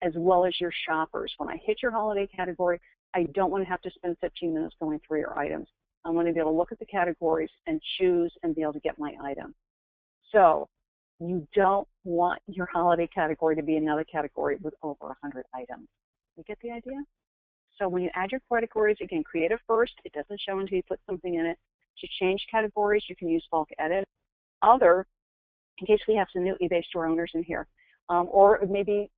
as well as your shoppers. When I hit your holiday category, I don't want to have to spend 15 minutes going through your items. I want to be able to look at the categories and choose and be able to get my item. So you don't want your holiday category to be another category with over 100 items. You get the idea? So when you add your categories, again, create it first. It doesn't show until you put something in it. To change categories, you can use bulk edit. Other, in case we have some new eBay store owners in here, or maybe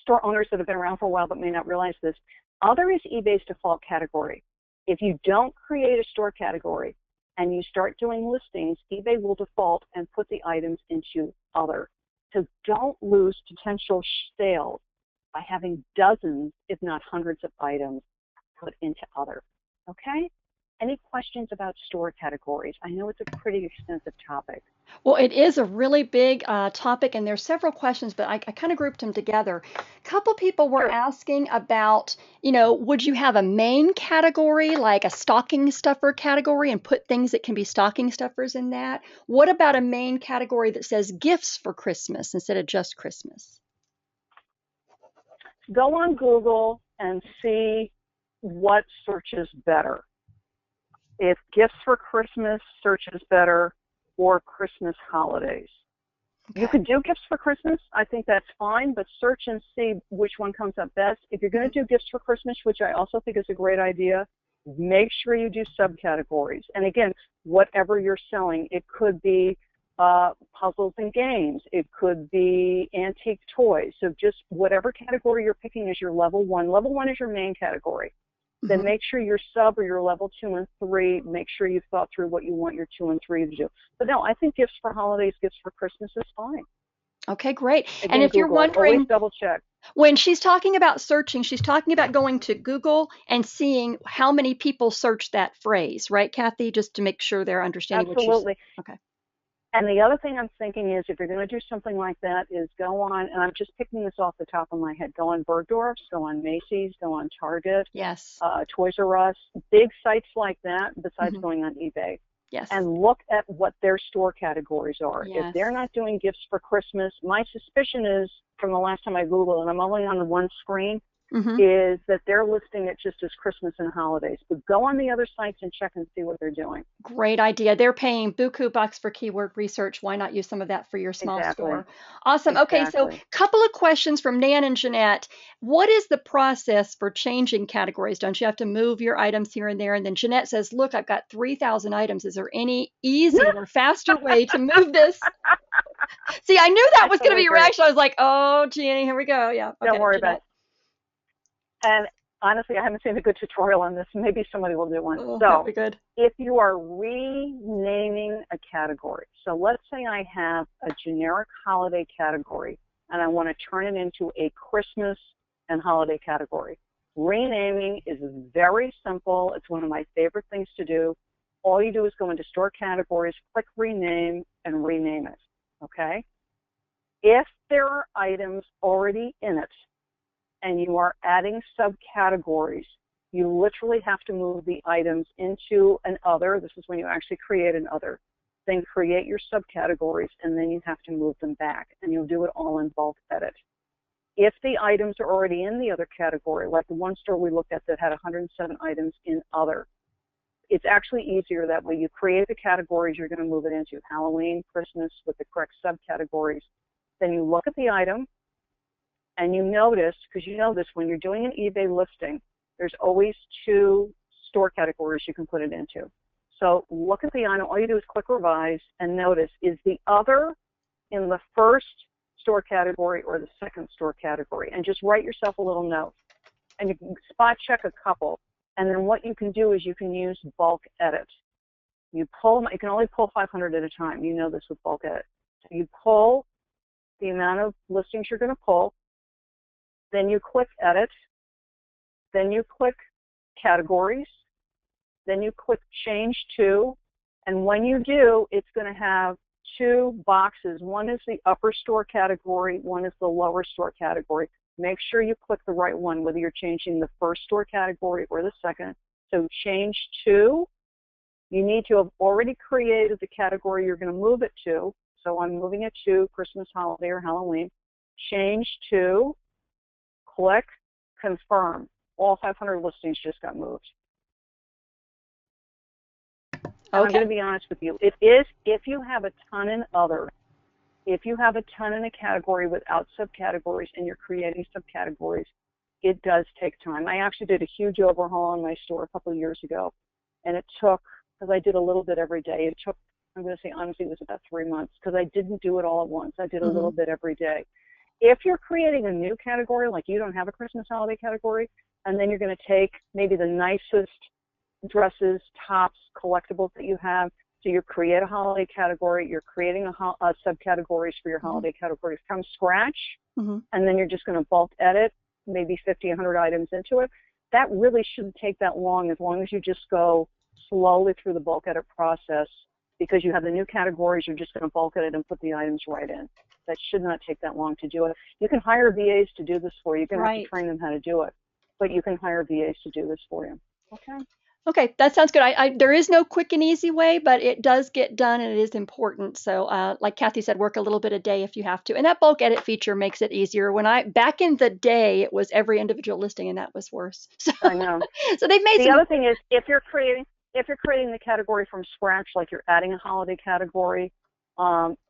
store owners that have been around for a while but may not realize this, other is eBay's default category. If you don't create a store category and you start doing listings, eBay will default and put the items into other. So don't lose potential sales by having dozens, if not hundreds of items put into other. Okay? Any questions about store categories? I know it's a pretty extensive topic. Well, it is a really big topic, and there's several questions, but I kind of grouped them together. A couple people were Sure. asking about, would you have a main category, like a stocking stuffer category, and put things that can be stocking stuffers in that? What about a main category that says gifts for Christmas instead of just Christmas? Go on Google and see what searches better. If gifts for Christmas, search is better, or Christmas holidays. You Okay. could do gifts for Christmas. I think that's fine, but search and see which one comes up best. If you're going to do gifts for Christmas, which I also think is a great idea, make sure you do subcategories. And again, whatever you're selling, it could be puzzles and games. It could be antique toys. So just whatever category you're picking is your level one. Level one is your main category. Then Mm-hmm. make sure your sub or your level 2 and 3, make sure you've thought through what you want your 2 and 3 to do. But no, I think gifts for holidays, gifts for Christmas is fine. Okay, great. And Again, if you're Google. Always wondering, double check. when she's talking about searching, she's talking about going to Google and seeing how many people search that phrase, right, Kathy? Just to make sure they're understanding what she's. Absolutely. Okay. And the other thing I'm thinking is if you're going to do something like that is go on, and I'm just picking this off the top of my head, go on Bergdorf's, go on Macy's, go on Target, Yes. Toys R Us, big sites like that besides Mm-hmm. going on eBay. Yes. And look at what their store categories are. If Yes. they're not doing gifts for Christmas, my suspicion is from the last time I Googled, and I'm only on the one screen, Mm-hmm. is that they're listing it just as Christmas and holidays. But go on the other sites and check and see what they're doing. Great idea. They're paying buku bucks for keyword research. Why not use some of that for your small Exactly. store? Awesome. Okay, so Exactly. couple of questions from Nan and Jeanette. What is the process for changing categories? Don't you have to move your items here and there? And then Jeanette says, look, I've got 3,000 items. Is there any easier, faster way to move this? See, I knew that I was going to totally be your agree. reaction. I was like, oh, Jeannie, here we go. Yeah. Don't Okay, worry Jeanette. about it. And honestly, I haven't seen a good tutorial on this. Maybe somebody will do one. Oh, that'd So be good. if you are renaming a category, so let's say I have a generic holiday category and I want to turn it into a Christmas and holiday category. Renaming is very simple. It's one of my favorite things to do. All you do is go into store categories, click rename, and rename it. Okay? If there are items already in it, and you are adding subcategories, you literally have to move the items into an other. This is when you actually create an other. Then create your subcategories, and then you have to move them back, and you'll do it all in bulk edit. If the items are already in the other category, like the one store we looked at that had 107 items in other, it's actually easier that way. You create the categories you're going to move it into, Halloween, Christmas, with the correct subcategories. Then you look at the item, and you notice, because you know this, when you're doing an eBay listing, there's always 2 store categories you can put it into. So look at the item. All you do is click revise and notice, is the other in the first store category or the second store category? And just write yourself a little note. And you can spot check a couple. And then what you can do is you can use bulk edit. You can only pull 500 at a time. You know this with bulk edit. So you pull the amount of listings you're going to pull. Then you click edit, then you click categories, then you click change to, and when you do, it's going to have 2 boxes. One is the upper store category, one is the lower store category. Make sure you click the right one, whether you're changing the first store category or the second. So change to, you need to have already created the category you're going to move it to. So I'm moving it to Christmas, holiday, or Halloween. Change to, click confirm. All 500 listings just got moved. And I'm going to be honest with you. It is, if you have a ton in other, if you have a ton in a category without subcategories and you're creating subcategories, it does take time. I actually did a huge overhaul on my store a couple of years ago, and it took, because I did a little bit every day, it took, I'm going to say honestly, it was about 3 months, because I didn't do it all at once. I did a little bit every day. If you're creating a new category, like you don't have a Christmas holiday category, and then you're going to take maybe the nicest dresses, tops, collectibles that you have, so you create a holiday category, you're creating a subcategories for your holiday categories from scratch, and then you're just going to bulk edit maybe 50, 100 items into it. That really shouldn't take that long as you just go slowly through the bulk edit process, because you have the new categories, you're just going to bulk edit and put the items right in. That should not take that long to do it. You can hire VAs to do this for you. You're going to have to train them how to do it, but you can hire VAs to do this for you. Okay? Okay, that sounds good. There is no quick and easy way, but it does get done and it is important. So, like Kathy said, work a little bit a day if you have to. And that bulk edit feature makes it easier. Back in the day, it was every individual listing, and that was worse. So, I know. so they've made The other thing is, if you're creating if you're creating the category from scratch, like you're adding a holiday category,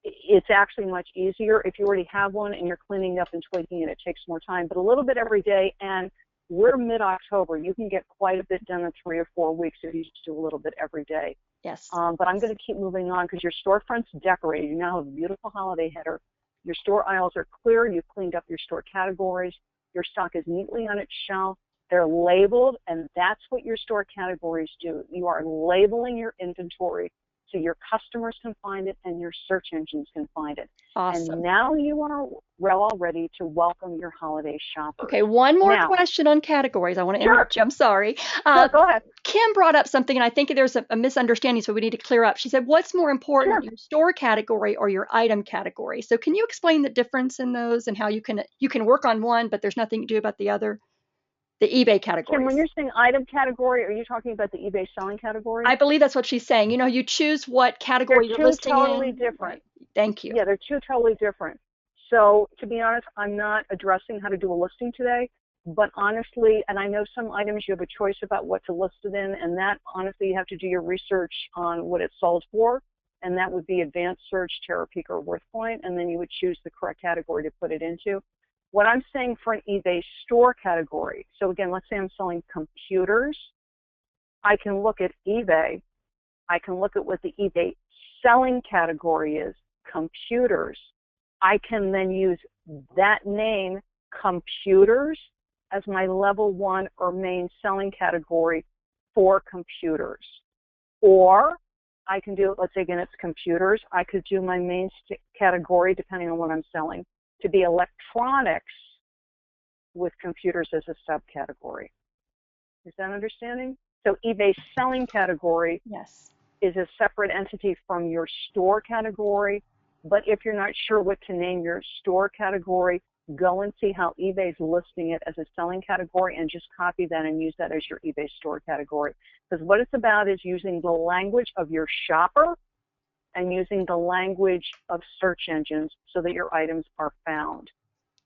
it's actually much easier. If you already have one and you're cleaning up and tweaking it, it takes more time, but a little bit every day. And we're mid-October. You can get quite a bit done in 3 or 4 weeks if you just do a little bit every day. Yes. But I'm going to keep moving on because your storefront's decorated. You now have a beautiful holiday header. Your store aisles are clear. You've cleaned up your store categories. Your stock is neatly on its shelf. They're labeled, and that's what your store categories do. You are labeling your inventory so your customers can find it and your search engines can find it. Awesome. And now you are all ready to welcome your holiday shoppers. Okay, one more question on categories. I want to interrupt you. I'm sorry. Sure, go ahead. Kim brought up something, and I think there's a misunderstanding, so we need to clear up. She said, what's more important, your store category or your item category? So can you explain the difference in those and how you can work on one, but there's nothing to do about the other? The eBay category. Kim, when you're saying item category, are you talking about the eBay selling category? I believe that's what she's saying. You know, you choose what category you're listing in. They're two totally different. Right. Thank you. Yeah, they're two totally different. So to be honest, I'm not addressing how to do a listing today, but honestly, and I know some items you have a choice about what to list it in, and that honestly you have to do your research on what it's sold for, and that would be advanced search, Terra Peak, or WorthPoint, and then you would choose the correct category to put it into. What I'm saying for an eBay store category, so again, let's say I'm selling computers, I can look at eBay, I can look at what the eBay selling category is, computers. I can then use that name, computers, as my level 1 or main selling category for computers. Or I can do it, let's say again, it's computers. I could do my main category, depending on what I'm selling, to be electronics with computers as a subcategory. Is that understanding? So eBay selling category is a separate entity from your store category. But if you're not sure what to name your store category, go and see how eBay's listing it as a selling category and just copy that and use that as your eBay store category. Because what it's about is using the language of your shopper and using the language of search engines so that your items are found.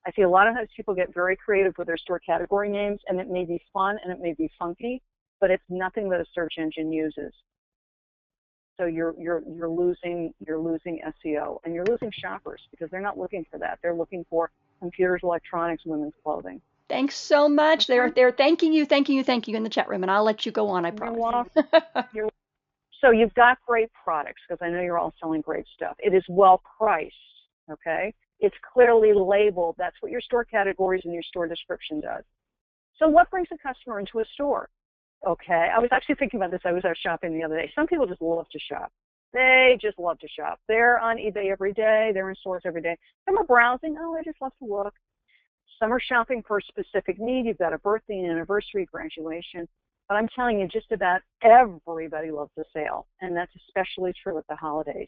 I see a lot of times people get very creative with their store category names, and it may be fun and it may be funky, but it's nothing that a search engine uses. So you're losing SEO, and you're losing shoppers because they're not looking for that. They're looking for computers, electronics, women's clothing. Thanks so much. Okay. They're thanking you in the chat room, and I'll let you go on, I promise. So you've got great products, because I know you're all selling great stuff. It is well priced, okay? It's clearly labeled. That's what your store categories and your store description does. So what brings a customer into a store? Okay, I was actually thinking about this. I was out shopping the other day. Some people just love to shop. They just love to shop. They're on eBay every day. They're in stores every day. Some are browsing. Oh, I just love to look. Some are shopping for a specific need. You've got a birthday, an anniversary, graduation. But I'm telling you, just about everybody loves a sale, and that's especially true at the holidays.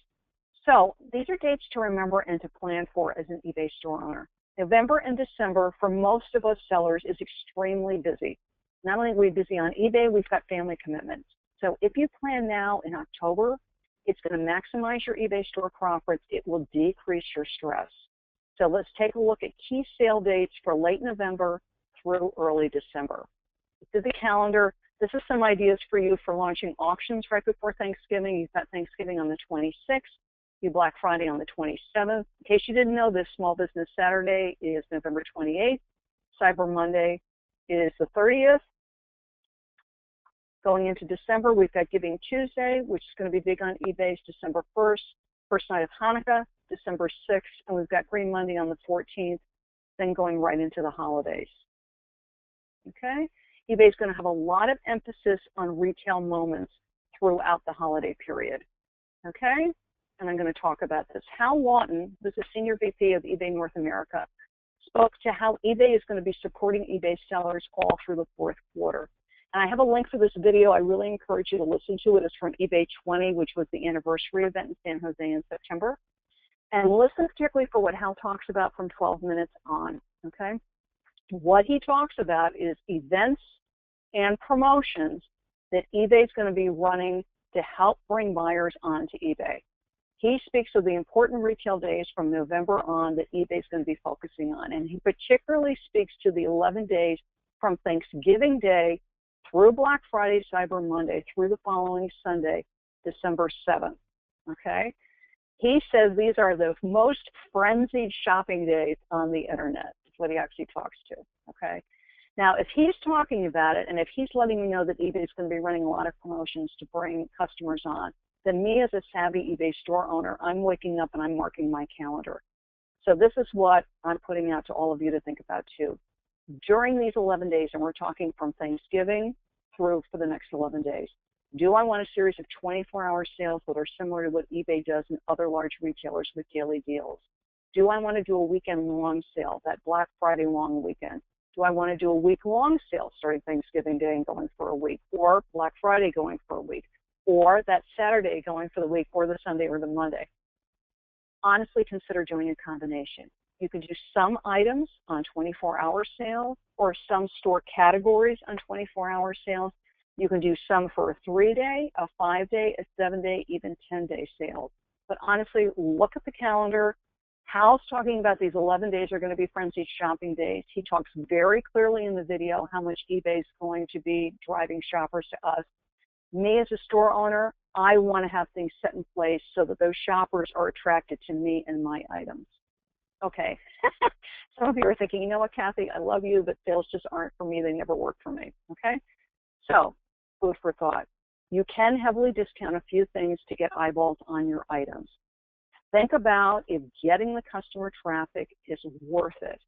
So these are dates to remember and to plan for as an eBay store owner. November and December, for most of us sellers, is extremely busy. Not only are we busy on eBay, we've got family commitments. So if you plan now in October, it's going to maximize your eBay store profits. It will decrease your stress. So let's take a look at key sale dates for late November through early December. To the calendar, this is some ideas for you for launching auctions right before Thanksgiving. You've got Thanksgiving on the 26th. You Black Friday on the 27th. In case you didn't know this, Small Business Saturday is November 28th. Cyber Monday is the 30th. Going into December, we've got Giving Tuesday, which is going to be big on eBay, December 1st. First night of Hanukkah, December 6th. And we've got Green Monday on the 14th, then going right into the holidays. Okay? eBay is going to have a lot of emphasis on retail moments throughout the holiday period. Okay? And I'm going to talk about this. Hal Lawton, who's the Senior VP of eBay North America, spoke to how eBay is going to be supporting eBay sellers all through the fourth quarter. And I have a link for this video. I really encourage you to listen to it. It's from eBay 20, which was the anniversary event in San Jose in September. And listen particularly for what Hal talks about from 12 minutes on, okay? What he talks about is events and promotions that eBay is going to be running to help bring buyers onto eBay. He speaks of the important retail days from November on that eBay is going to be focusing on. And he particularly speaks to the 11 days from Thanksgiving Day through Black Friday, Cyber Monday, through the following Sunday, December 7th, okay? He says these are the most frenzied shopping days on the internet. That's what he actually talks to, okay? Now, if he's talking about it, and if he's letting me know that eBay is going to be running a lot of promotions to bring customers on, then me as a savvy eBay store owner, I'm waking up and I'm marking my calendar. So this is what I'm putting out to all of you to think about too. During these 11 days, and we're talking from Thanksgiving through for the next 11 days, do I want a series of 24-hour sales that are similar to what eBay does and other large retailers with daily deals? Do I want to do a weekend-long sale, that Black Friday long weekend? Do I want to do a week-long sale starting Thanksgiving Day and going for a week, or Black Friday going for a week, or that Saturday going for the week, or the Sunday or the Monday? Honestly, consider doing a combination. You can do some items on 24-hour sales or some store categories on 24-hour sales. You can do some for a 3-day, a 5-day, a 7-day, even 10-day sales. But honestly, look at the calendar. Hal's talking about these 11 days are going to be frenzied shopping days. He talks very clearly in the video how much eBay is going to be driving shoppers to us. Me as a store owner, I want to have things set in place so that those shoppers are attracted to me and my items. Okay. Some of you are thinking, you know what, Kathy, I love you, but sales just aren't for me. They never work for me. Okay. So, food for thought. You can heavily discount a few things to get eyeballs on your items. Think about if getting the customer traffic is worth it.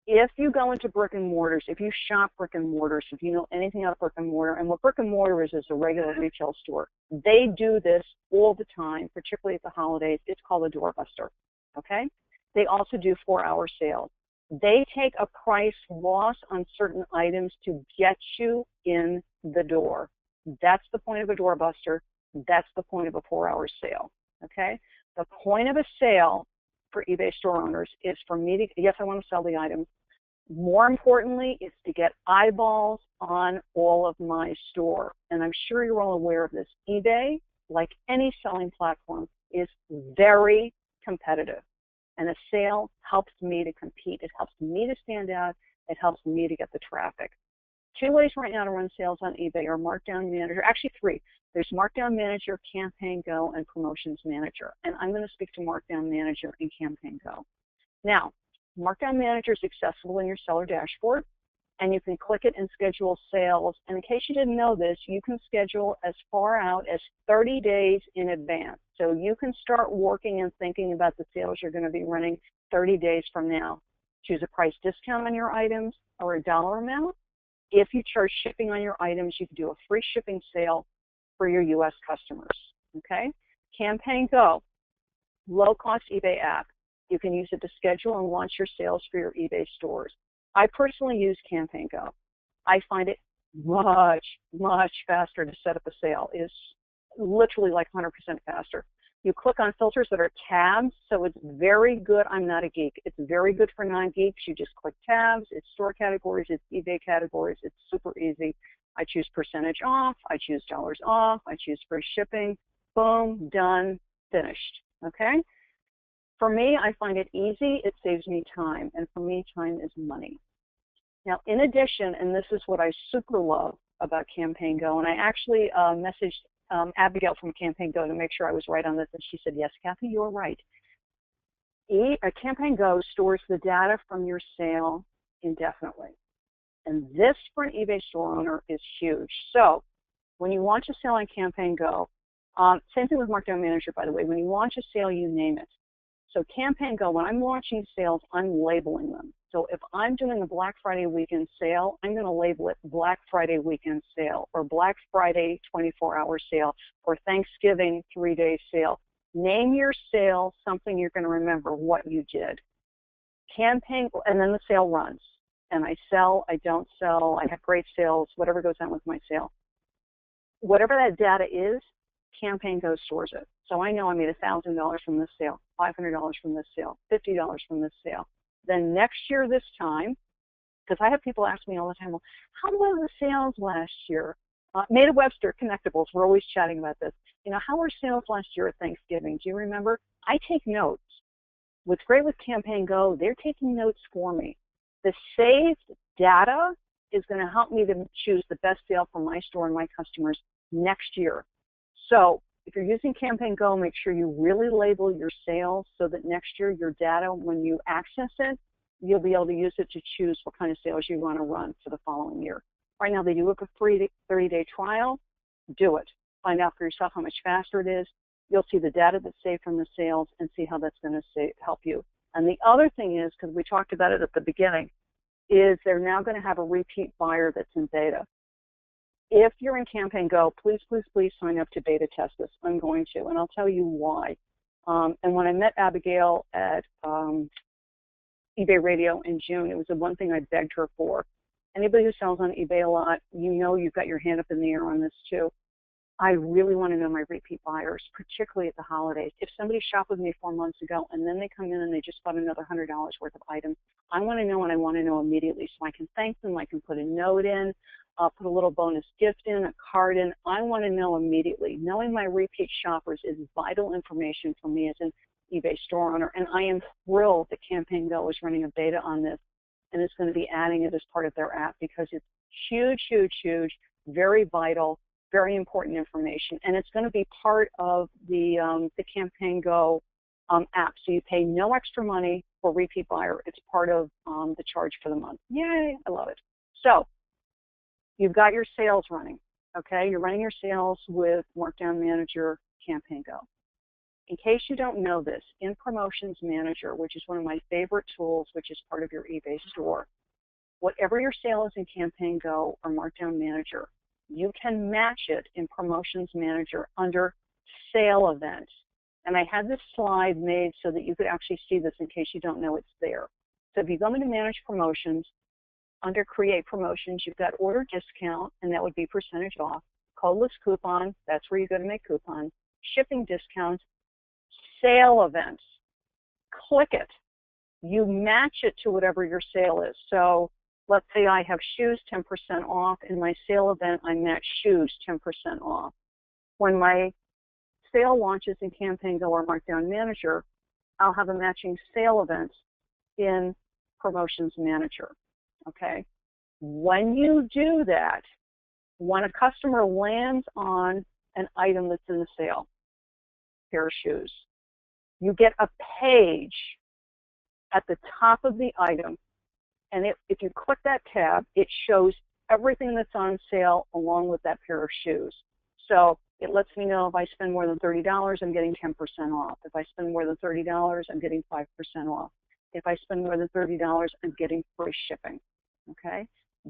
If you go into brick and mortars, if you shop brick and mortars, if you know anything about brick and mortar, and what brick and mortar is a regular retail store, they do this all the time, particularly at the holidays. It's called a doorbuster, okay? They also do 4-hour sales. They take a price loss on certain items to get you in the door. That's the point of a doorbuster. That's the point of a 4-hour sale, okay? The point of a sale for eBay store owners is for me to, yes, I want to sell the item. More importantly, is to get eyeballs on all of my store. And I'm sure you're all aware of this. eBay, like any selling platform, is very competitive. And a sale helps me to compete. It helps me to stand out. It helps me to get the traffic. 2 ways right now to run sales on eBay are Markdown Manager. Actually 3. There's Markdown Manager, Campaign Go, and Promotions Manager. And I'm going to speak to Markdown Manager and Campaign Go. Now, Markdown Manager is accessible in your seller dashboard, and you can click it and schedule sales. And in case you didn't know this, you can schedule as far out as 30 days in advance. So you can start working and thinking about the sales you're going to be running 30 days from now. Choose a price discount on your items or a dollar amount. If you charge shipping on your items, you can do a free shipping sale for your U.S. customers, okay? Campaign Go, low-cost eBay app. You can use it to schedule and launch your sales for your eBay stores. I personally use Campaign Go. I find it much, much faster to set up a sale. It is literally like 100% faster. You click on filters that are tabs, so it's very good. I'm not a geek. It's very good for non-geeks. You just click tabs. It's store categories. It's eBay categories. It's super easy. I choose percentage off. I choose dollars off. I choose free shipping. Boom, done, finished, okay? For me, I find it easy. It saves me time, and for me, time is money. Now, in addition, and this is what I super love about Campaign Go, and I actually messaged Abigail from Campaign Go to make sure I was right on this, and she said, yes, Kathy, you're right. Campaign Go stores the data from your sale indefinitely, and this for an eBay store owner is huge. So when you launch a sale on Campaign Go, same thing with Markdown Manager, by the way, when you launch a sale, you name it. So Campaign Go, when I'm launching sales, I'm labeling them. So if I'm doing a Black Friday weekend sale, I'm going to label it Black Friday weekend sale, or Black Friday 24-hour sale, or Thanksgiving 3-day sale. Name your sale something you're going to remember what you did. Campaign, and then the sale runs. And I sell, I don't sell, I have great sales, whatever goes on with my sale. Whatever that data is, Campaign Go stores it. So I know I made $1,000 from this sale, $500 from this sale, $50 from this sale. Then next year this time, because I have people ask me all the time, well, how were the sales last year? Maida Webster, Connectables, we're always chatting about this. You know, how were sales last year at Thanksgiving? Do you remember? I take notes. What's great with Campaign Go, they're taking notes for me. The saved data is going to help me to choose the best sale for my store and my customers next year. So if you're using Campaign Go, make sure you really label your sales so that next year your data, when you access it, you'll be able to use it to choose what kind of sales you want to run for the following year. Right now, they do have a free 30-day trial. Do it. Find out for yourself how much faster it is. You'll see the data that's saved from the sales and see how that's going to help you. And the other thing is, because we talked about it at the beginning, is they're now going to have a repeat buyer that's in beta. If you're in Campaign Go, please, please, please sign up to beta test this. I'm going to, and I'll tell you why. And when I met Abigail at eBay Radio in June, it was the one thing I begged her for. Anybody who sells on eBay a lot, you know you've got your hand up in the air on this too. I really want to know my repeat buyers, particularly at the holidays. If somebody shopped with me 4 months ago and then they come in and they just bought another $100 worth of items, I want to know, and I want to know immediately so I can thank them. I can put a note in, put a little bonus gift in, a card in. I want to know immediately. Knowing my repeat shoppers is vital information for me as an eBay store owner, and I am thrilled that Campaign Go is running a beta on this and is going to be adding it as part of their app because it's huge, huge, huge, very vital, very important information, and it's going to be part of the Campaign Go app. So you pay no extra money for repeat buyer. It's part of the charge for the month. Yay, I love it. So you've got your sales running, okay? You're running your sales with Markdown Manager, Campaign Go. In case you don't know this, in Promotions Manager, which is one of my favorite tools, which is part of your eBay store, whatever your sale is in Campaign Go or Markdown Manager, you can match it in Promotions Manager under Sale Events. And I had this slide made so that you could actually see this in case you don't know it's there. So if you go into Manage Promotions, under Create Promotions, you've got Order Discount, and that would be percentage off. Codeless Coupon, that's where you go to make coupons. Shipping discounts, Sale Events. Click it. You match it to whatever your sale is. So let's say I have shoes 10% off. In my sale event, I match shoes 10% off. When my sale launches in Campaign Go or Markdown Manager, I'll have a matching sale event in Promotions Manager, okay? When you do that, when a customer lands on an item that's in the sale, pair of shoes, you get a page at the top of the item, and if you click that tab, it shows everything that's on sale along with that pair of shoes. So it lets me know if I spend more than $30, I'm getting 10% off. If I spend more than $30, I'm getting 5% off. If I spend more than $30, I'm getting free shipping, okay?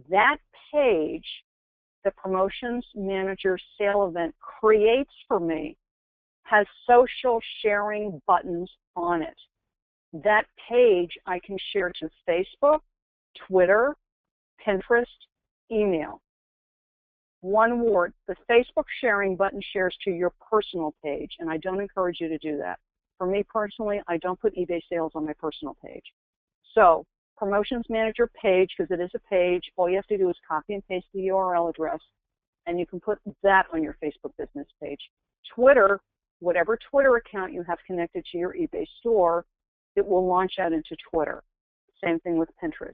That page, the Promotions Manager sale event creates for me, has social sharing buttons on it. That page I can share to Facebook, Twitter, Pinterest, email. One word, the Facebook sharing button shares to your personal page, and I don't encourage you to do that. For me personally, I don't put eBay sales on my personal page. So, Promotions Manager page, because it is a page, all you have to do is copy and paste the URL address, and you can put that on your Facebook business page. Twitter, whatever Twitter account you have connected to your eBay store, it will launch out into Twitter. Same thing with Pinterest.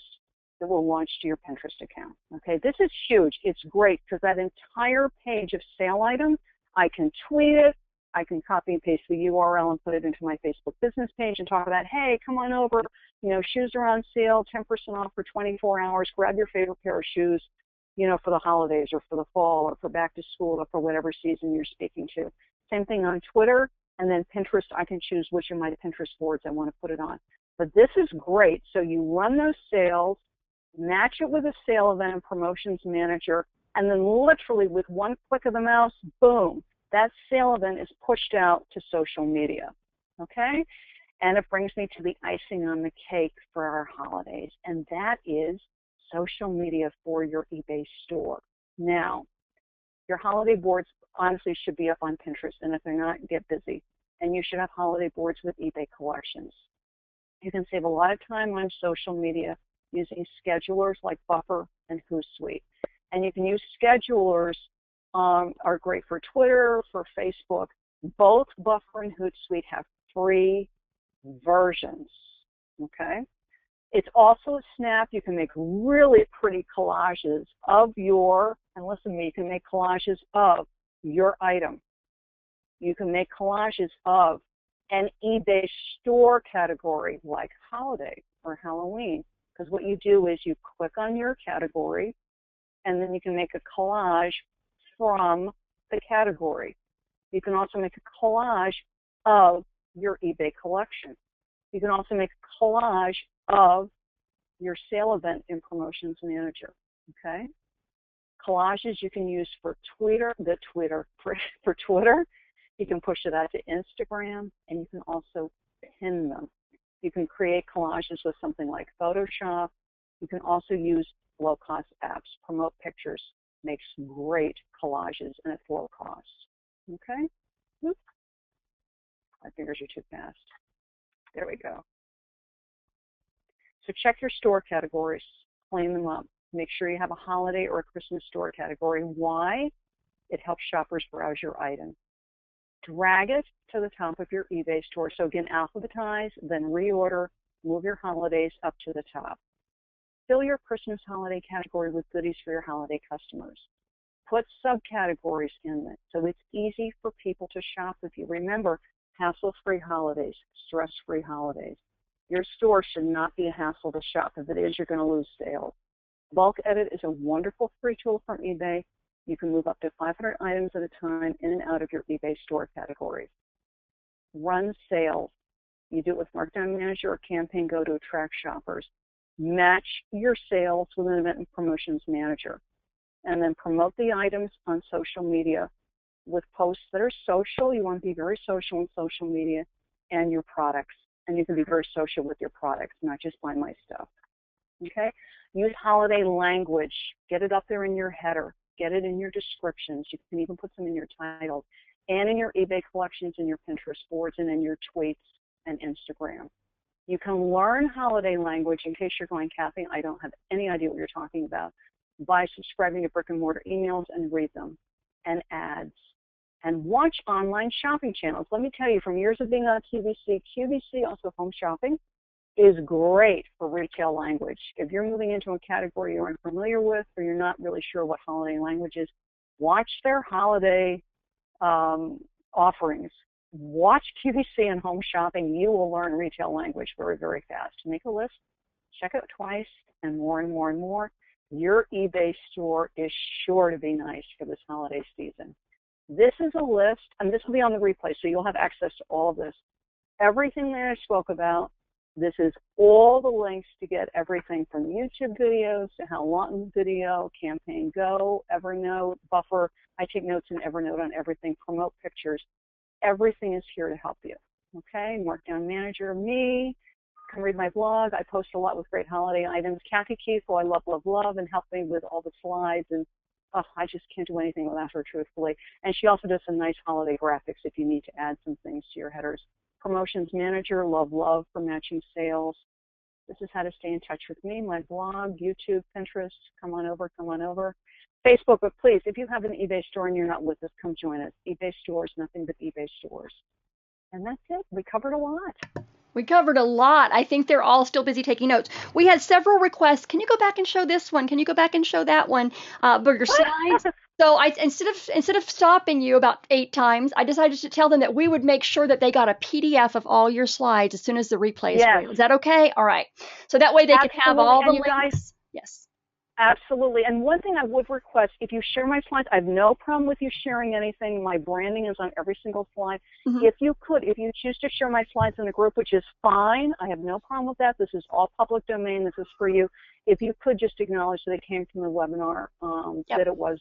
It will launch to your Pinterest account. Okay, this is huge. It's great because that entire page of sale items, I can tweet it, I can copy and paste the URL and put it into my Facebook business page and talk about, hey, come on over, you know, shoes are on sale, 10% off for 24 hours, grab your favorite pair of shoes, you know, for the holidays or for the fall or for back to school or for whatever season you're speaking to. Same thing on Twitter, and then Pinterest, I can choose which of my Pinterest boards I want to put it on. But this is great. So you run those sales, match it with a sale event and Promotions Manager, and then literally with one click of the mouse, boom, that sale event is pushed out to social media, okay? And it brings me to the icing on the cake for our holidays, and that is social media for your eBay store. Now, your holiday boards honestly should be up on Pinterest, and if they're not, get busy. And you should have holiday boards with eBay collections. You can save a lot of time on social media using schedulers like Buffer and Hootsuite. And you can use schedulers, are great for Twitter, for Facebook. Both Buffer and Hootsuite have free versions, okay? It's also a snap. You can make really pretty collages of your, and listen to me, you can make collages of your item. You can make collages of an eBay store category like holiday or Halloween. Because what you do is you click on your category, and then you can make a collage from the category. You can also make a collage of your eBay collection. You can also make a collage of your sale event in Promotions Manager, okay? Collages you can use for Twitter. You can push it out to Instagram, and you can also pin them. You can create collages with something like Photoshop. You can also use low-cost apps. Promote Pictures makes great collages and at low cost. Okay? Oops. My fingers are too fast. There we go. So check your store categories. Clean them up. Make sure you have a holiday or a Christmas store category. Why? It helps shoppers browse your item. Drag it to the top of your eBay store. So again, alphabetize, then reorder, move your holidays up to the top. Fill your Christmas holiday category with goodies for your holiday customers. Put subcategories in it so it's easy for people to shop with you. Remember, hassle-free holidays, stress-free holidays. Your store should not be a hassle to shop. If it is, you're going to lose sales. Bulk Edit is a wonderful free tool from eBay. You can move up to 500 items at a time in and out of your eBay store categories. Run sales. You do it with Markdown Manager or Campaign Go to attract shoppers. Match your sales with an Event and Promotions Manager. And then promote the items on social media with posts that are social. You want to be very social in social media and your products. And you can be very social with your products, not just buy my stuff. Okay? Use holiday language. Get it up there in your header. Get it in your descriptions. You can even put some in your titles and in your eBay collections, in your Pinterest boards, and in your tweets and Instagram. You can learn holiday language in case you're going, Kathy, I don't have any idea what you're talking about, by subscribing to brick and mortar emails and read them, and ads. And watch online shopping channels. Let me tell you, from years of being on QVC, also home shopping, is great for retail language. If you're moving into a category you're unfamiliar with or you're not really sure what holiday language is, watch their holiday offerings. Watch QVC and home shopping. You will learn retail language very, very fast. Make a list, check it twice, and more and more and more. Your eBay store is sure to be nice for this holiday season. This is a list, and this will be on the replay, so you'll have access to all of this. Everything that I spoke about, this is all the links to get everything from YouTube videos to How Long video, Campaign Go, Evernote, Buffer. I take notes in Evernote on everything. Promote Pictures. Everything is here to help you. Okay, Markdown Manager, me. You can read my blog. I post a lot with great holiday items. Kathy Keith, who I love, love, love, and help me with all the slides. And I just can't do anything without her, truthfully. And she also does some nice holiday graphics if you need to add some things to your headers. Promotions Manager, love, love for matching sales. This is how to stay in touch with me, my blog, YouTube, Pinterest. Come on over, come on over. Facebook, but please, if you have an eBay store and you're not with us, come join us. eBay stores, nothing but eBay stores. And that's it. We covered a lot. We covered a lot. I think they're all still busy taking notes. We had several requests. Can you go back and show this one? Can you go back and show that one? Burger slides. So instead of stopping you about 8 times, I decided to tell them that we would make sure that they got a PDF of all your slides as soon as the replay is free. Is that okay? All right. So that way they can have all the links. Guys, yes. Absolutely. And one thing I would request, if you share my slides, I have no problem with you sharing anything. My branding is on every single slide. Mm-hmm. If you choose to share my slides in the group, which is fine, I have no problem with that. This is all public domain. This is for you. If you could just acknowledge that it came from the webinar, that it was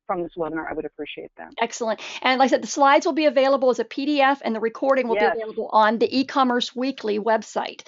from this webinar, I would appreciate that. Excellent. And like I said, the slides will be available as a PDF, and the recording will be available on the e-commerce weekly website.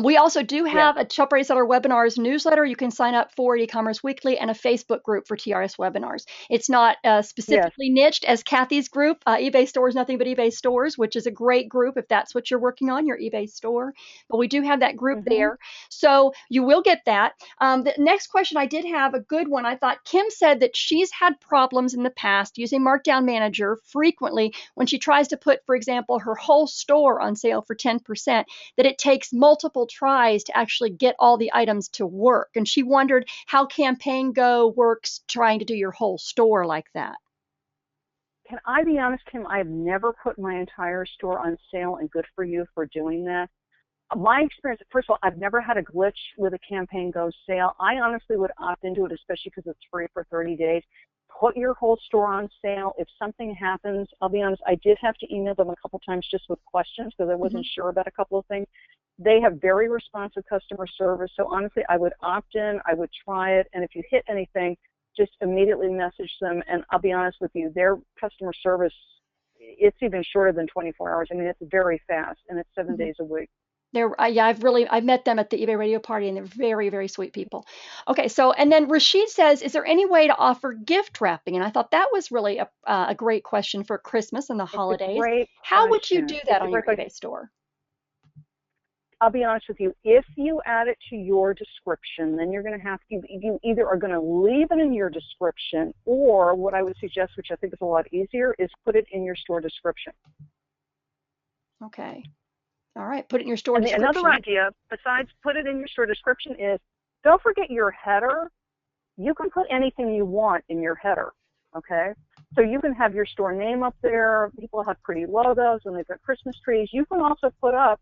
We also do have a Shop Ready Seller webinars newsletter you can sign up for. E-commerce Weekly, and a Facebook group for TRS webinars. It's not Yes. specifically niched as Kathy's group, eBay Stores, Nothing But eBay Stores, which is a great group if that's what you're working on, your eBay store. But we do have that group Mm-hmm. there. So you will get that. The next question I did have a good one. I thought Kim said that she's had problems in the past using Markdown Manager frequently when she tries to put, for example, her whole store on sale for 10%, that it takes multiple tries to actually get all the items to work. And she wondered how Campaign Go works trying to do your whole store like that. Can I be honest, Kim? I've never put my entire store on sale, and good for you for doing that. My experience, first of all, I've never had a glitch with a Campaign Go sale. I honestly would opt into it, especially because it's free for 30 days. Put your whole store on sale. If something happens, I'll be honest, I did have to email them a couple times just with questions because I wasn't sure about a couple of things. They have very responsive customer service. So honestly, I would opt in. I would try it. And if you hit anything, just immediately message them. And I'll be honest with you, their customer service, it's even shorter than 24 hours. I mean, it's very fast, and it's 7 days a week. Yeah, I've met them at the eBay radio party, and they're very, very sweet people. Okay, so, and then Rashid says, is there any way to offer gift wrapping? And I thought that was really a great question for Christmas and the It's a holidays. great How would you question. do that It's a on your great question. eBay store? I'll be honest with you, if you add it to your description, then you're going to have to, you either are going to leave it in your description, or what I would suggest, which I think is a lot easier, is put it in your store description. Okay. All right, put it in your store And description. another idea, besides put it in your store description, is don't forget your header. You can put anything you want in your header, okay? So you can have your store name up there. People have pretty logos, and they've got Christmas trees. You can also put up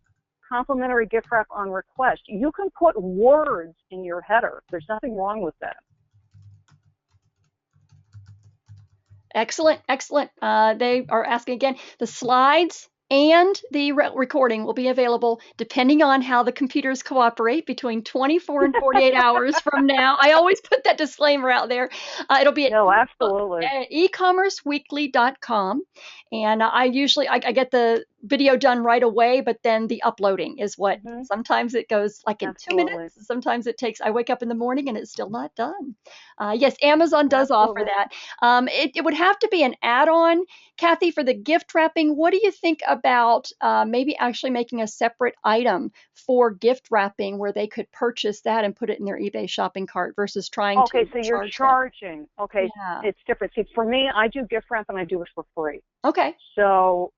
complimentary gift wrap on request. You can put words in your header. There's nothing wrong with that. Excellent, excellent. They are asking again, the slides and the recording will be available depending on how the computers cooperate between 24 and 48 hours from now. I always put that disclaimer out there. It'll be at absolutely. ecommerceweekly.com. And I get the video done right away, but then the uploading is what sometimes it goes like in 2 minutes. Sometimes it takes, I wake up in the morning and it's still not done. Yes, Amazon does offer that. It would have to be an add-on. Kathy, for the gift wrapping, what do you think about maybe actually making a separate item for gift wrapping where they could purchase that and put it in their eBay shopping cart versus trying to Okay, so you're charging. That. Okay, yeah. It's different. See, for me, I do gift wrap and I do it for free. Okay. So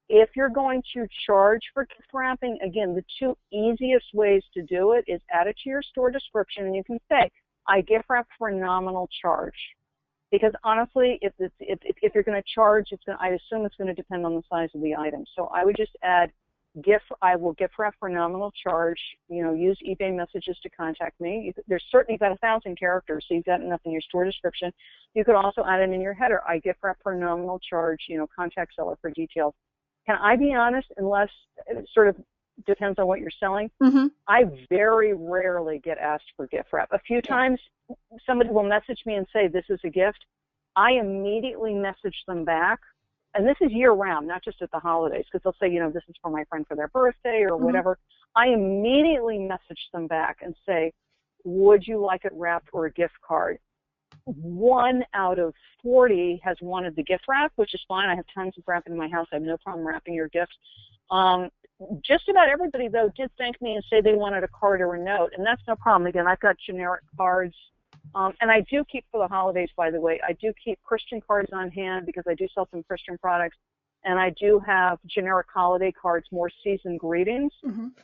if you're going to charge for gift wrapping, again, the two easiest ways to do it is add it to your store description, and you can say, I gift wrap for a nominal charge. Because honestly, if you're going to charge, I assume it's going to depend on the size of the item. So I would just add I will gift wrap for nominal charge. Use eBay messages to contact me. There's certainly got 1,000 characters, so you've got enough in your store description. You could also add it in your header. I gift wrap for nominal charge. Contact seller for details. Can I be honest? Unless it sort of depends on what you're selling. I very rarely get asked for gift wrap. A few times somebody will message me and say, this is a gift. I immediately message them back. And this is year round, not just at the holidays, because they'll say, this is for my friend for their birthday or whatever. I immediately message them back and say, would you like it wrapped or a gift card? 1 out of 40 has wanted the gift wrap, which is fine. I have tons of wrapping in my house. I have no problem wrapping your gifts. Just about everybody, though, did thank me and say they wanted a card or a note, and that's no problem. Again, I've got generic cards, and I do keep, for the holidays, by the way, I do keep Christian cards on hand because I do sell some Christian products, and I do have generic holiday cards, more season greetings,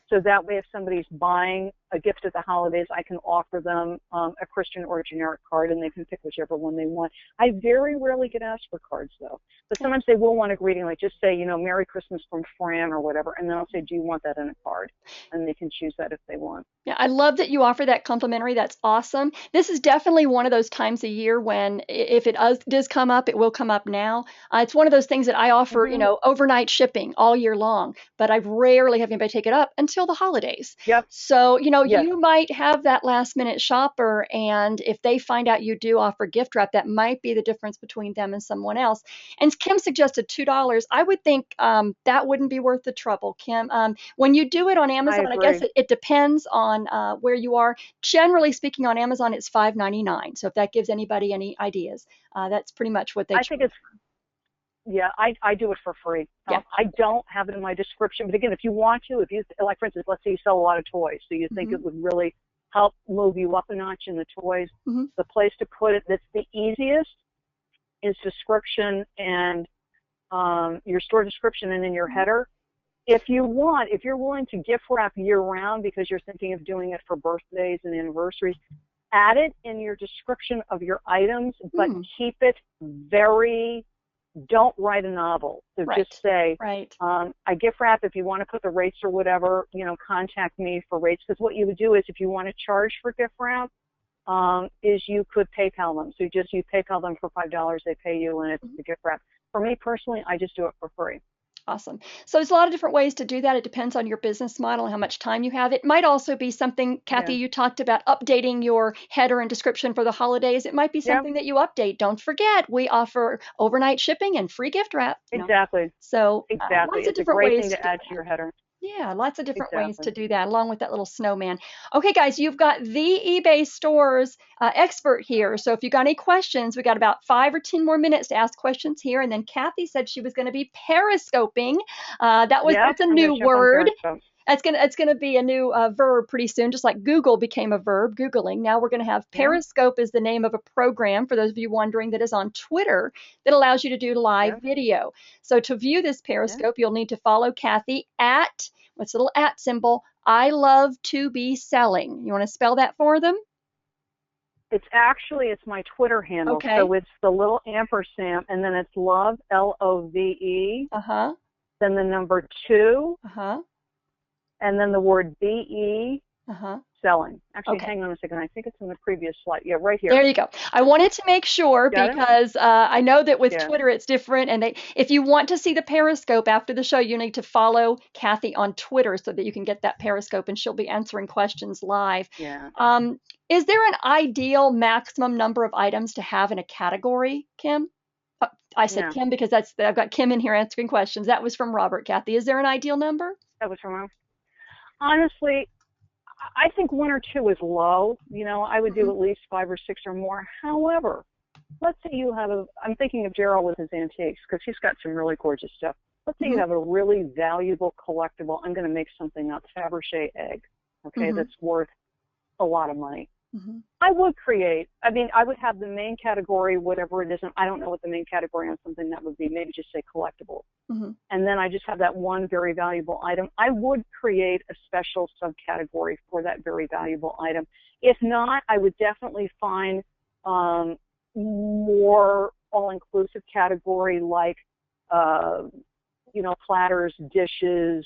so that way if somebody's buying a gift at the holidays, I can offer them a Christian or a generic card, and they can pick whichever one they want. I very rarely get asked for cards, though. But sometimes they will want a greeting, like just say, Merry Christmas from Fran or whatever, and then I'll say, do you want that in a card? And they can choose that if they want. Yeah, I love that you offer that complimentary. That's awesome. This is definitely one of those times a year when, if it does come up, it will come up now. It's one of those things that I offer, overnight shipping all year long, but I rarely have anybody take it up until the holidays. Yep. So, Yes, you might have that last minute shopper, and if they find out you do offer gift wrap, that might be the difference between them and someone else. And Kim suggested $2. I would think that wouldn't be worth the trouble, Kim. When you do it on I Amazon, I guess agree. it depends on where you are. Generally speaking, on Amazon, it's $5.99. So if that gives anybody any ideas, that's pretty much what they I think charge. it's, yeah, I do it for free. Yeah. I don't have it in my description, but again, if you want to, if you, like for instance, let's say you sell a lot of toys, so you think Hmm. it would really help move you up a notch in the toys, Hmm. the place to put it that's the easiest is description and your store description and in your header. If you want, if you're willing to gift wrap year round because you're thinking of doing it for birthdays and anniversaries, add it in your description of your items, but Hmm. keep it very, don't write a novel. So Right. just say, Right. I gift wrap, if you want to put the rates or whatever, contact me for rates. Because what you would do is if you want to charge for gift wrap, is you could PayPal them. So you PayPal them for $5, they pay you, and it's Mhm. the gift wrap. For me personally, I just do it for free. Awesome. So there's a lot of different ways to do that. It depends on your business model and how much time you have. It might also be something, Kathy, Yeah. you talked about updating your header and description for the holidays. It might be Yeah, something that you update. Don't forget, we offer overnight shipping and free gift wrap. exactly. So Exactly. lots of It's a different great ways thing to to do add to that. your header. Yeah, lots of different ways Exactly. to do that, along with that little snowman. Okay, guys, you've got the eBay stores expert here. So if you got any questions, we got about 5 or 10 more minutes to ask questions here. And then Kathy said she was going to be periscoping. Yep, That's a I'm going new to jump on word. Periscope. That's gonna be a new verb pretty soon, just like Google became a verb, Googling. Now we're gonna have Yeah, Periscope is the name of a program for those of you wondering that is on Twitter that allows you to do live yeah, video. So to view this yeah. Periscope, you'll need to follow Kathy at what's the little at symbol? I love to be selling. You want to spell that for them? It's my Twitter handle. Okay. So it's the little ampersand, and then it's love, Love, Uh huh. then the number 2, Uh huh. and then the word BE, Uh huh. selling. Actually, Okay. hang on a second. I think it's in the previous slide. Yeah, right here. There you go. I wanted to make sure Got it? because I know that with Yeah, Twitter it's different, and if you want to see the Periscope after the show, you need to follow Kathy on Twitter so that you can get that Periscope, and she'll be answering questions live. yeah. Um, is there an ideal maximum number of items to have in a category, Kim? I said No, Kim because I've got Kim in here answering questions. That was from Robert. Kathy, is there an ideal number? that was wrong. Honestly, I think 1 or 2 is low. I would do Hmm. at least 5 or 6 or more. However, let's say you have I'm thinking of Daryl with his antiques because he's got some really gorgeous stuff. Let's say you Hmm. have a really valuable collectible. I'm going to make something up, Fabergé egg, okay, Hmm. that's worth a lot of money. Hmm. I would I would have the main category, whatever it is, and I don't know what the main category on something that would be, maybe just say collectible. Hmm. And then I just have that one very valuable item. I would create a special subcategory for that very valuable item. If not, I would definitely find more all-inclusive category like, platters, dishes,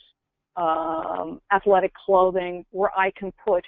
athletic clothing, where I can put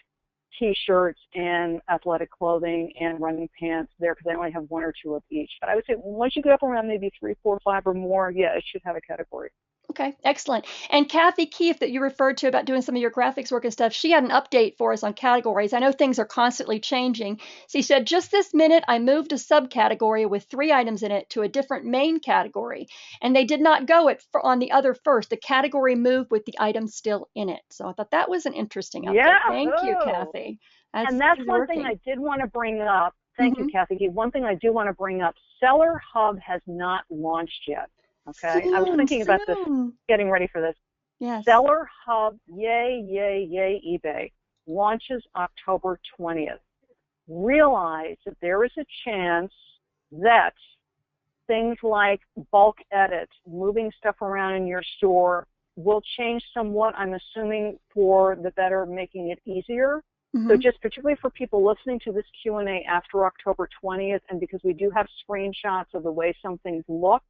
T-shirts and athletic clothing and running pants there because I only have 1 or 2 of each. But I would say once you get up around maybe 3, 4, 5 or more, yeah, it should have a category. Okay, excellent. And Kathy Keefe, that you referred to about doing some of your graphics work and stuff, she had an update for us on categories. I know things are constantly changing. So she said, just this minute, I moved a subcategory with 3 items in it to a different main category. And they did not go on the other first. The category moved with the items still in it. So I thought that was an interesting update. Thank you, Yahoo! Kathy. And That's that's she's one thing working. I did want to bring up. Thank you, Hmm. Kathy. One thing I do want to bring up, Seller Hub has not launched yet. Okay, I was Soon, thinking about this, soon. getting ready for this. Yes. Seller Hub, yay, yay, yay, eBay, launches October 20th. Realize that there is a chance that things like bulk edit, moving stuff around in your store will change somewhat, I'm assuming for the better, making it easier. So Hmm. just particularly for people listening to this Q&A after October 20th, and because we do have screenshots of the way some things look,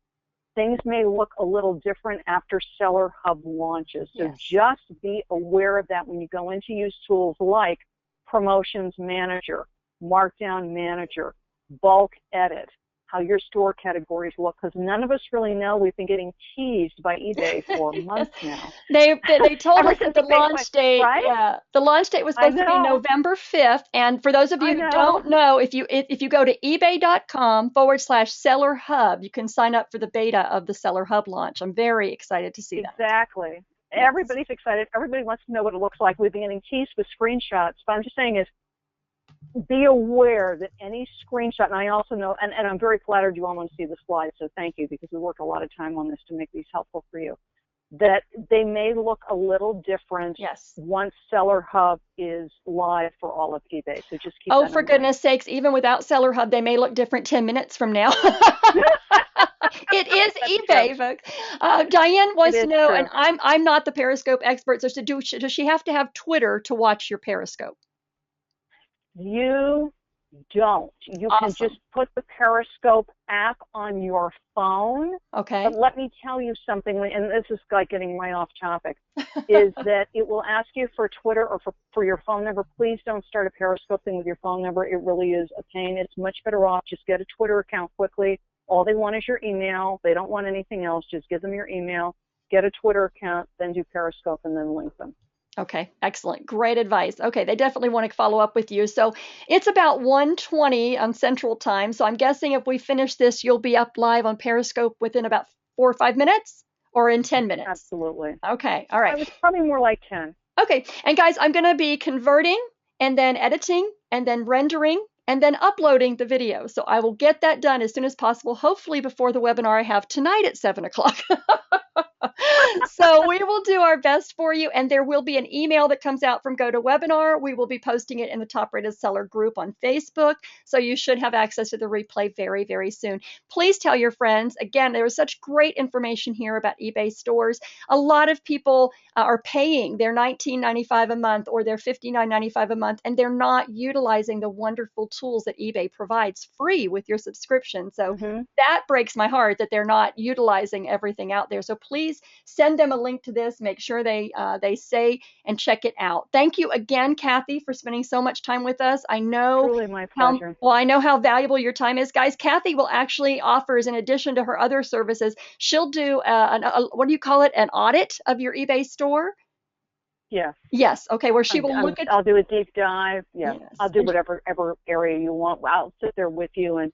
things may look a little different after Seller Hub launches. So Yes. just be aware of that when you go in to use tools like Promotions Manager, Markdown Manager, Bulk Edit, how your store categories look, because none of us really know. We've been getting teased by eBay for months now. They told Ever us that since the eBay launch went, date, right? yeah, the launch date was I supposed to be know. November 5th. And for those of I you who know. don't know, if you go to ebay.com/seller hub, you can sign up for the beta of the Seller Hub launch. I'm very excited to see that. Exactly. Yes. Everybody's excited. Everybody wants to know what it looks like. We've been getting teased with screenshots. But I'm just saying is, be aware that any screenshot, and I also know, and I'm very flattered you all want to see the slides, so thank you, because we worked a lot of time on this to make these helpful for you, that they may look a little different Yes. once Seller Hub is live for all of eBay. So just keep that in mind. Oh, for goodness sakes, even without Seller Hub, they may look different 10 minutes from now. It is eBay, folks. Diane It wants to is know, true. and I'm not the Periscope expert, so does she have to have Twitter to watch your Periscope? You don't. You can Awesome. just put the Periscope app on your phone. Okay. But let me tell you something, and this is like getting right off topic, is that it will ask you for Twitter or for your phone number. Please don't start a Periscope thing with your phone number. It really is a pain. It's much better off. Just get a Twitter account quickly. All they want is your email. They don't want anything else. Just give them your email, get a Twitter account, then do Periscope, and then link them. Okay, excellent. Great advice. Okay, they definitely want to follow up with you. So it's about 1:20 on Central Time. So I'm guessing if we finish this, you'll be up live on Periscope within about 4 or 5 minutes or in 10 minutes. Absolutely. Okay, all I right. was probably more like 10. Okay, and guys, I'm going to be converting and then editing and then rendering and then uploading the video. So I will get that done as soon as possible, hopefully before the webinar I have tonight at 7 o'clock. So we will do our best for you, and there will be an email that comes out from GoToWebinar. We will be posting it in the Top Rated Seller group on Facebook, so you should have access to the replay very, very soon. Please tell your friends. Again, there was such great information here about eBay stores. A lot of people are paying their $19.95 a month or their $59.95 a month, and they're not utilizing the wonderful tools that eBay provides free with your subscription. So that breaks my heart that they're not utilizing everything out there. So please send them a link to this. Make sure they say and check it out. Thank you again, Kathy, for spending so much time with us. I know Truly my pleasure. I know how valuable your time is, guys. Kathy will actually offers, in addition to her other services, she'll do what do you call it? An audit of your eBay store. Yes. Yes. Okay. Where she will look at. I'll do a deep dive. Yes. I'll do And whatever area you want. I'll sit there with you and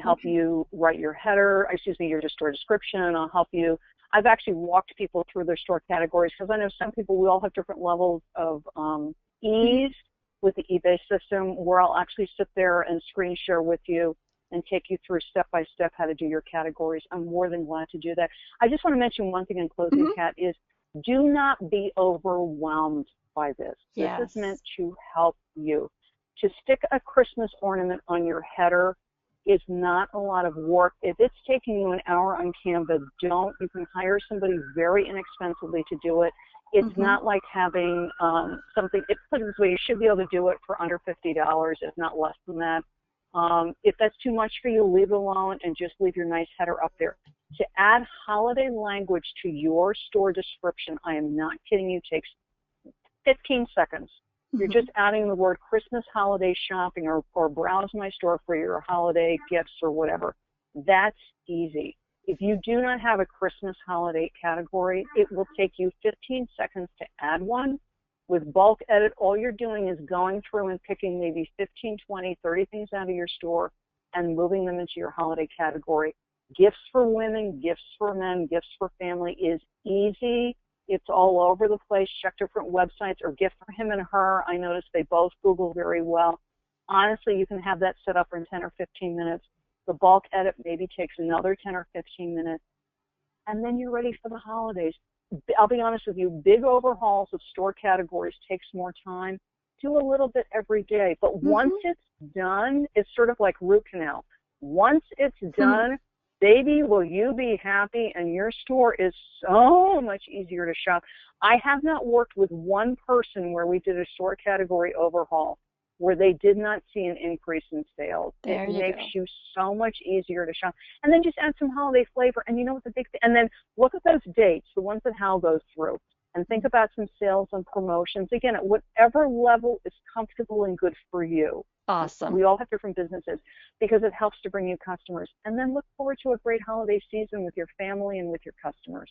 help you write your header, your store description. I'll help you. I've actually walked people through their store categories because I know some people, we all have different levels of ease with the eBay system, where I'll actually sit there and screen share with you and take you through step by step how to do your categories. I'm more than glad to do that. I just want to mention one thing in closing, Kat, is do not be overwhelmed by this. Yes. This is meant to help you. To stick a Christmas ornament on your header is not a lot of work. If it's taking you an hour on Canva, don't. You can hire somebody very inexpensively to do it. It's not like having something, put it this way, you should be able to do it for under $50, if not less than that. If that's too much for you, leave it alone and just leave your nice header up there. To add holiday language to your store description, I am not kidding you, takes 15 seconds. You're just adding the word Christmas holiday shopping or browse my store for your holiday gifts or whatever. That's easy. If you do not have a Christmas holiday category, it will take you 15 seconds to add one. With bulk edit, all you're doing is going through and picking maybe 15, 20, 30 things out of your store and moving them into your holiday category. Gifts for women, gifts for men, gifts for family is easy. It's all over the place. Check different websites, or gift for him and her. I noticed they both Google very well. Honestly, you can have that set up in 10 or 15 minutes. The bulk edit maybe takes another 10 or 15 minutes. And then you're ready for the holidays. I'll be honest with you, big overhauls of store categories takes more time. Do a little bit every day. But once it's done, it's sort of like root canal. Once it's done, baby, will you be happy, and your store is so much easier to shop. I have not worked with one person where we did a store category overhaul where they did not see an increase in sales. It makes you so much easier to shop. And then just add some holiday flavor. And you know what the big thing, and then look at those dates, the ones that Hal goes through, and think about some sales and promotions, again, at whatever level is comfortable and good for you. Awesome. We all have different businesses because it helps to bring you customers. And then look forward to a great holiday season with your family and with your customers.